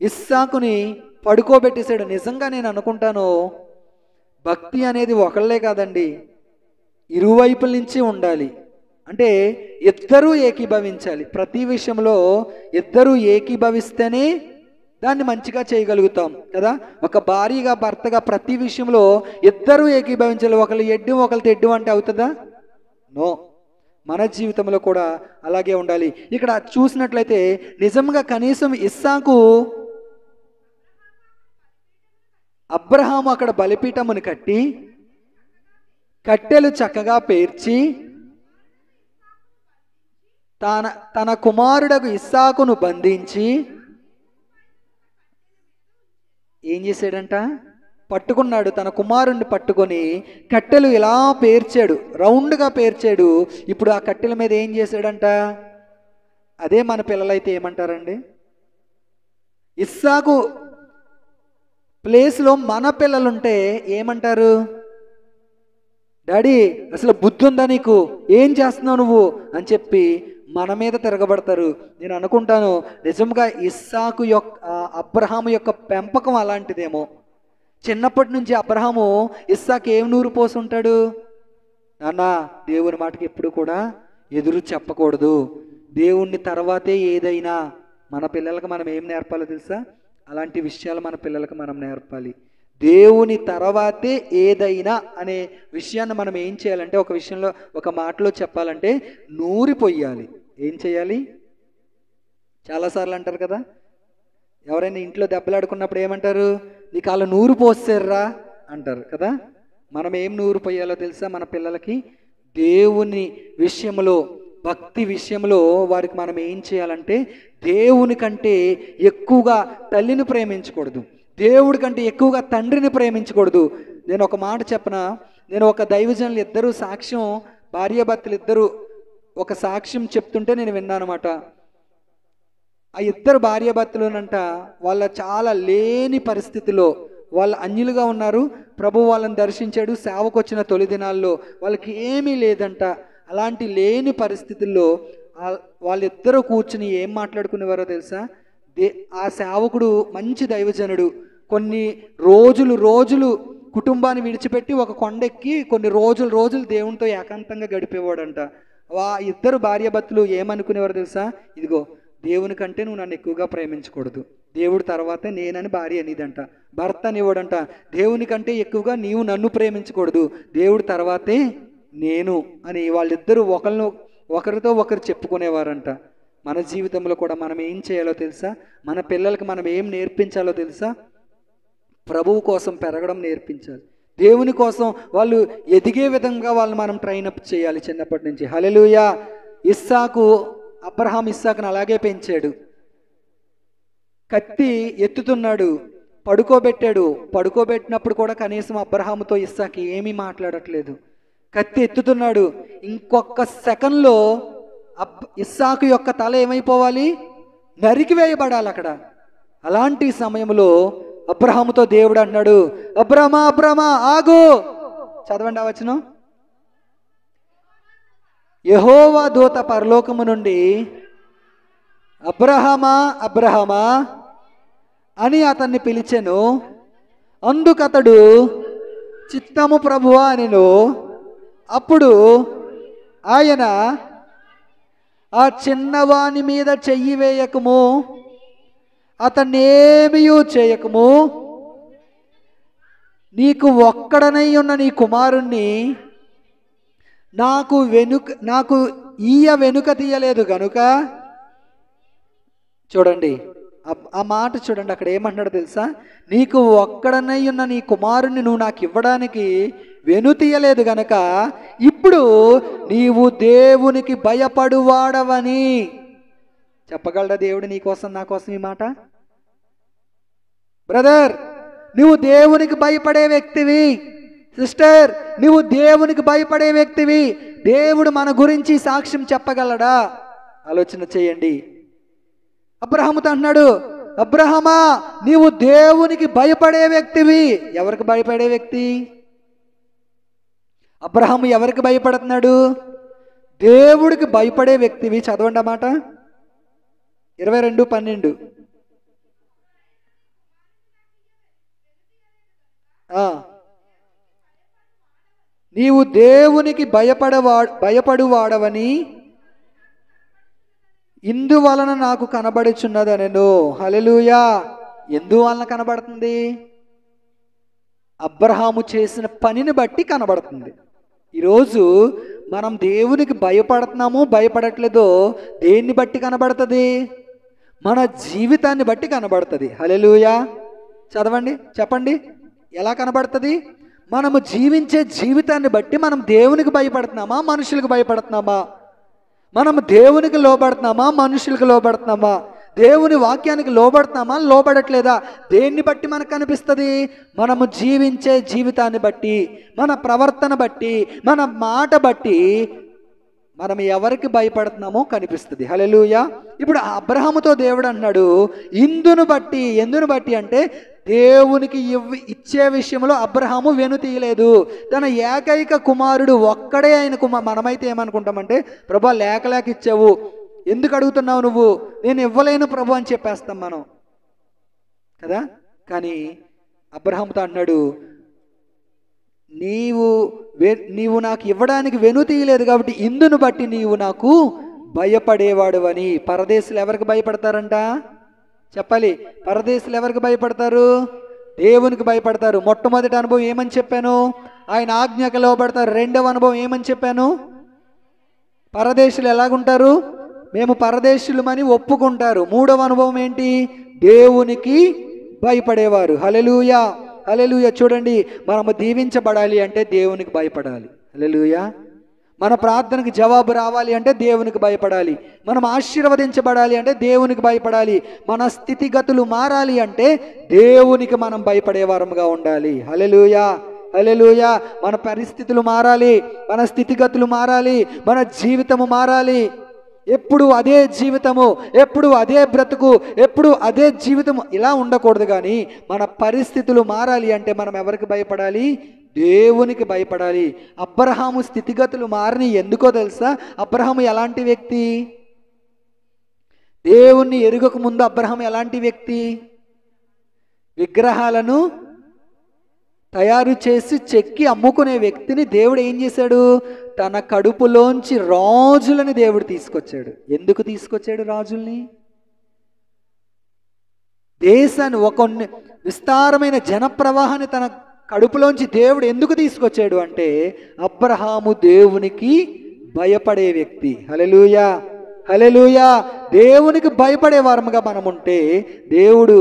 ఇస్సాకుని పడుకోబెట్టేశాడు. నిజంగా నేను అనుకుంటాను, భక్తి అనేది ఒకళ్ళే కాదండి, ఇరువైపుల నుంచి ఉండాలి. అంటే ఇద్దరూ ఏకీభవించాలి. ప్రతి విషయంలో ఇద్దరూ ఏకీభవిస్తేనే దాన్ని మంచిగా చేయగలుగుతాం కదా. ఒక భార్యగా భర్తగా ప్రతి విషయంలో ఇద్దరూ ఏకీభవించాలి. ఒకళ్ళు ఎడ్డు ఒకళ్ళు తెడ్డు అంటే అవుతుందా? నో. మన జీవితంలో కూడా అలాగే ఉండాలి. ఇక్కడ చూసినట్లయితే నిజంగా కనీసం ఇస్సాకు, అబ్రహాము అక్కడ బలిపీఠమును కట్టి కట్టెలు చక్కగా పేర్చి తన తన కుమారుడకు ఇస్సాకును బంధించి ఏం చేశాడంట? పట్టుకున్నాడు. తన కుమారుణ్ణి పట్టుకొని కట్టెలు ఇలా పేర్చాడు, రౌండ్గా పేర్చాడు. ఇప్పుడు ఆ కట్టెల మీద ఏం చేశాడంట? అదే మన పిల్లలైతే ఏమంటారండి? ఇస్సాకు ప్లేస్లో మన పిల్లలుంటే ఏమంటారు? డాడీ అసలు బుద్ధి ఉందా నీకు, ఏం చేస్తున్నావు నువ్వు అని చెప్పి మన మీద తిరగబడతారు. నేను అనుకుంటాను నిజంగా ఇస్సాకు యొక్క అబ్రహాము యొక్క పెంపకం అలాంటిదేమో. చిన్నప్పటి నుంచి అబ్రహాము ఇస్సాకు ఏం నూరు పోసి ఉంటాడు? నాన్న దేవుని మాటకి ఎప్పుడు కూడా ఎదురు చెప్పకూడదు, దేవుణ్ణి తర్వాతే ఏదైనా. మన పిల్లలకు మనం ఏం నేర్పాలో తెలుసా? అలాంటి విషయాలు మన పిల్లలకు మనం నేర్పాలి. దేవుని తర్వాతే ఏదైనా అనే విషయాన్ని మనం ఏం చేయాలంటే, ఒక విషయంలో ఒక మాటలో చెప్పాలంటే నూరిపోయాలి. ఏం చేయాలి? చాలాసార్లు అంటారు కదా, ఎవరైనా ఇంట్లో దెబ్బలాడుకున్నప్పుడు ఏమంటారు? నీకు అలా నూరు పోసారా అంటారు కదా. మనం ఏం నూరు పోయాలో తెలుసా? మన పిల్లలకి దేవుని విషయంలో, భక్తి విషయంలో వారికి మనం ఏం చేయాలంటే, దేవుని కంటే ఎక్కువగా తల్లిని ప్రేమించకూడదు, దేవుడి కంటే ఎక్కువగా తండ్రిని ప్రేమించకూడదు. నేను ఒక మాట చెప్పనా, నేను ఒక దైవజనులు ఇద్దరు సాక్ష్యం, భార్యాభర్తలు ఇద్దరు ఒక సాక్ష్యం చెప్తుంటే నేను విన్నాను అన్నమాట. ఆ ఇద్దరు భార్యాభర్తలునంట వాళ్ళ చాలా లేని పరిస్థితిలో, వాళ్ళు అన్యులుగా ఉన్నారు. ప్రభు వాళ్ళని దర్శించాడు. సేవకు వచ్చిన తొలి దినాల్లో వాళ్ళకి ఏమీ లేదంట. అలాంటి లేని పరిస్థితుల్లో వాళ్ళిద్దరూ కూర్చుని ఏం మాట్లాడుకునేవారో తెలుసా? ఆ సేవకుడు మంచి దైవజనుడు. కొన్ని రోజులు కుటుంబాన్ని విడిచిపెట్టి ఒక కొండెక్కి కొన్ని రోజులు దేవునితో ఏకాంతంగా గడిపేవాడంట. ఇద్దరు భార్యాభర్తలు ఏమనుకునేవారు తెలుసా? ఇదిగో దేవుని కంటే నువ్వు నన్ను ఎక్కువగా ప్రేమించకూడదు, దేవుడి తర్వాతే నేనని భార్య అనేదంట. భర్త అనేవాడంట, దేవుని కంటే ఎక్కువగా నీవు నన్ను ప్రేమించకూడదు, దేవుడి తర్వాతే నేను అని వాళ్ళిద్దరూ ఒకరితో ఒకరు చెప్పుకునేవారంట. మన జీవితంలో కూడా మనం ఏం చేయాలో తెలుసా? మన పిల్లలకి మనం ఏం నేర్పించాలో తెలుసా? ప్రభువు కోసం పెరగడం నేర్పించాలి. దేవుని కోసం వాళ్ళు ఎదిగే విధంగా వాళ్ళని మనం ట్రైనప్ చేయాలి చిన్నప్పటి నుంచి. హల్లెలూయా. అబ్రహాం ఇస్సాకును అలాగే పెంచాడు. కత్తి ఎత్తుతున్నాడు, పడుకోబెట్టినప్పుడు కూడా కనీసం అబ్రహాముతో ఇస్సాకు ఏమీ మాట్లాడట్లేదు. కత్తి ఎత్తుతున్నాడు, ఇంకొక సెకండ్లో ఇస్సాకు యొక్క తల ఏమైపోవాలి? నరికివేయబడాలి అక్కడ. అలాంటి సమయంలో అబ్రహాముతో దేవుడు అన్నాడు, అబ్రహమా ఆగు. చదవండి ఆ వచనం. యెహోవా దూత పరలోకము నుండి అబ్రహమా అని అతన్ని పిలిచెను. అందుకతడు చిత్తము ప్రభువా అనెను. అప్పుడు ఆయన, ఆ చిన్నవాని మీద చెయ్యి వేయకము, అతన్నేమియూ చేయకము, నీకు ఒక్కడనై ఉన్న నీ కుమారుణ్ణి నాకు వెనుక తీయలేదు గనుక. చూడండి ఆ మాట చూడండి, అక్కడ ఏమంటున్నాడు తెలుసా? నీకు ఒక్కడనై ఉన్న నీ కుమారుణ్ణి నువ్వు నాకు ఇవ్వడానికి వెనుతీయలేదు గనక ఇప్పుడు నీవు దేవునికి భయపడువాడవని. చెప్పగలడా దేవుడు నీ కోసం నా కోసం ఈ మాట? బ్రదర్, నువ్వు దేవునికి భయపడే వ్యక్తివి. సిస్టర్, నువ్వు దేవునికి భయపడే వ్యక్తివి. దేవుడు మన గురించి సాక్ష్యం చెప్పగలడా? ఆలోచన చేయండి. అబ్రహాముతో అన్నాడు, అబ్రహమా నీవు దేవునికి భయపడే వ్యక్తివి. ఎవరికి భయపడే వ్యక్తి? అబ్రహాము ఎవరికి భయపడుతున్నాడు? దేవుడికి భయపడే వ్యక్తివి. చదవండి అన్నమాట. 22:12. నీవు దేవునికి భయపడువాడవని ఇందువలన నాకు కనబడుచున్నదనెను. హల్లెలూయా. ఎందువలన కనబడుతుంది? అబ్రహాము చేసిన పనిని బట్టి కనబడుతుంది. ఈరోజు మనం దేవునికి భయపడుతున్నామో భయపడట్లేదో దేన్ని బట్టి కనబడుతుంది? మన జీవితాన్ని బట్టి కనబడుతుంది. హల్లెలూయా. చదవండి, చెప్పండి, ఎలా కనబడుతుంది? మనము జీవించే జీవితాన్ని బట్టి మనం దేవునికి భయపడుతున్నామా, మనుషులకు భయపడుతున్నామా? మనం దేవునికి లోబడుతున్నామా, మనుషులకు లోబడుతున్నామా? దేవుని వాక్యానికి లోబడుతున్నామా, లోబడట్లేదా? దేన్ని బట్టి మనకు కనిపిస్తుంది? మనము జీవించే జీవితాన్ని బట్టి, మన ప్రవర్తన బట్టి, మన మాట బట్టి మనం ఎవరికి భయపడుతున్నామో కనిపిస్తుంది. హల్లెలూయా. ఇప్పుడు అబ్రహాముతో దేవుడు అన్నాడు, ఎందును బట్టి అంటే దేవునికి ఇచ్చే విషయంలో అబ్రహాము వెనుతీయలేదు. తన ఏకైక కుమారుడు ఒక్కడే ఆయన మనమైతే ఏమనుకుంటామంటే, ప్రభా లేక ఇచ్చావు, ఎందుకు అడుగుతున్నావు నువ్వు, నేను ఇవ్వలేను ప్రభు అని చెప్పేస్తాం మనం కదా. కానీ అబ్రహాముతో అన్నాడు, నీవు నాకు ఇవ్వడానికి వెనుతీయలేదు కాబట్టి ఇందును బట్టి నీవు నాకు భయపడేవాడు అని. పరదేశులు ఎవరికి భయపడతారంట చెప్పాలి? పరదేశులు ఎవరికి భయపడతారు? దేవునికి భయపడతారు. మొట్టమొదటి అనుభవం ఏమని చెప్పాను? ఆయన ఆజ్ఞకు లోబడతారు. రెండవ అనుభవం ఏమని చెప్పాను? పరదేశులు ఎలాగుంటారు? మేము పరదేశులమని ఒప్పుకుంటారు. మూడవ అనుభవం ఏంటి? దేవునికి భయపడేవారు. హల్లెలూయా, హల్లెలూయా. చూడండి, మనము దీవించబడాలి అంటే దేవునికి భయపడాలి. హల్లెలూయా. మన ప్రార్థనకు జవాబు రావాలి అంటే దేవునికి భయపడాలి. మనం ఆశీర్వదించబడాలి అంటే దేవునికి భయపడాలి. మన స్థితిగతులు మారాలి అంటే దేవునికి మనం భయపడేవారముగా ఉండాలి. హల్లెలూయా, హల్లెలూయా. మన పరిస్థితులు మారాలి, మన స్థితిగతులు మారాలి, మన జీవితము మారాలి. ఎప్పుడు అదే జీవితము, ఎప్పుడు అదే బ్రతుకు, ఎప్పుడు అదే జీవితము ఇలా ఉండకూడదు. కానీ మన పరిస్థితులు మారాలి అంటే మనం ఎవరికి భయపడాలి? దేవునికి భయపడాలి. అబ్రహాము స్థితిగతులు మారని ఎందుకో తెలుసా? అబ్రహాము ఎలాంటి వ్యక్తి? దేవుణ్ణి ఎరుగక ముందు అబ్రహాము ఎలాంటి వ్యక్తి? విగ్రహాలను తయారు చేసి చెక్కి అమ్ముకునే వ్యక్తిని దేవుడు ఏం చేశాడు? తన కడుపులోంచి రాజులని దేవుడు తీసుకొచ్చాడు. ఎందుకు తీసుకొచ్చాడు రాజుల్ని? దేశాన్ని, ఒక విస్తారమైన జనప్రవాహాన్ని తన కడుపులోంచి దేవుడు ఎందుకు తీసుకొచ్చాడు అంటే అబ్రహాము దేవునికి భయపడే వ్యక్తి. హల్లెలూయా, హల్లెలూయా. దేవునికి భయపడే వారముగా మనం ఉంటే దేవుడు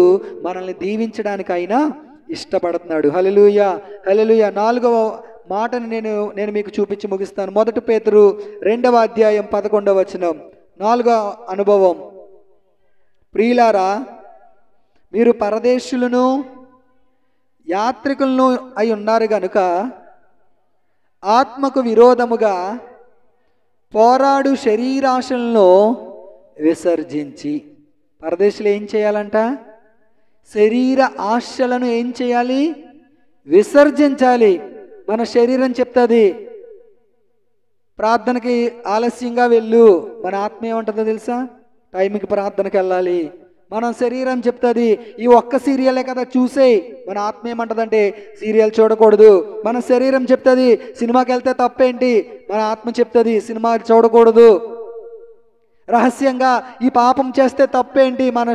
మనల్ని దీవించడానికైనా ఇష్టపడుతున్నాడు. హల్లెలూయా, హల్లెలూయా. నాలుగవ మాటను నేను మీకు చూపించి ముగిస్తాను. 1 పేతురు 2వ అధ్యాయం 11వ వచనం, 4వ అనుభవం. ప్రియులారా, మీరు పరదేశులను యాత్రికులను అయి ఉన్నారు గనుక ఆత్మకు విరోధముగా పోరాడు శరీరాశలను విసర్జించి. పరదేశులు ఏం చేయాలంట? శరీర ఆశలను ఏం చేయాలి? విసర్జించాలి. మన శరీరం చెప్తుంది ప్రార్థనకి ఆలస్యంగా వెళ్ళు, మన ఆత్మ ఏమంటుందో తెలుసా? టైంకి ప్రార్థనకి వెళ్ళాలి. మన శరీరం చెప్తుంది ఈ ఒక్క సీరియలే కదా చూసేయి, మన ఆత్మ ఏమంటుందంటే సీరియల్ చూడకూడదు. మన శరీరం చెప్తుంది సినిమాకి వెళ్తే తప్పేంటి, మన ఆత్మ చెప్తుంది సినిమా చూడకూడదు. రహస్యంగా ఈ పాపం చేస్తే తప్పేంటి, మన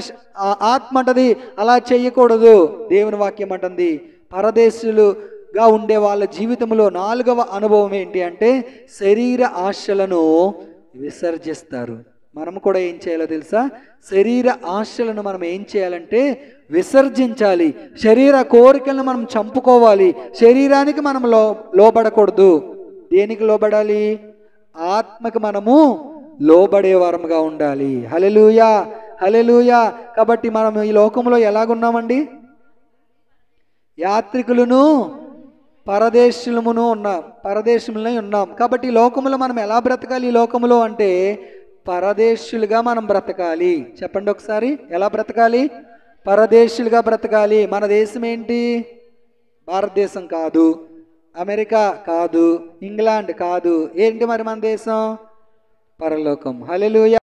ఆత్మ అంటది అలా చెయ్యకూడదు. దేవుని వాక్యం అంటుంది పరదేశులుగా ఉండే వాళ్ళ జీవితంలో 4వ అనుభవం ఏంటి అంటే శరీర ఆశలను విసర్జిస్తారు. మనం కూడా ఏం చేయాలో తెలుసా? శరీర ఆశలను మనం ఏం చేయాలంటే విసర్జించాలి. శరీర కోరికలను మనం చంపుకోవాలి. శరీరానికి మనం లోబడకూడదు. దేనికి లోబడాలి? ఆత్మకి మనము లోబడే వారముగా ఉండాలి. హల్లెలూయా, హల్లెలూయా. కాబట్టి మనం ఈ లోకంలో ఎలాగున్నామండి? యాత్రికులను పరదేశులమును ఉన్నాం. కాబట్టి ఈ లోకములో మనం ఎలా బ్రతకాలి? ఈ లోకములో అంటే పరదేశులుగా మనం బ్రతకాలి. చెప్పండి ఒకసారి, ఎలా బ్రతకాలి? పరదేశులుగా బ్రతకాలి. మన దేశం ఏంటి? భారతదేశం కాదు, అమెరికా కాదు, ఇంగ్లాండ్ కాదు. ఏంటి మరి మన దేశం? పరలోకం. హల్లెలూయా.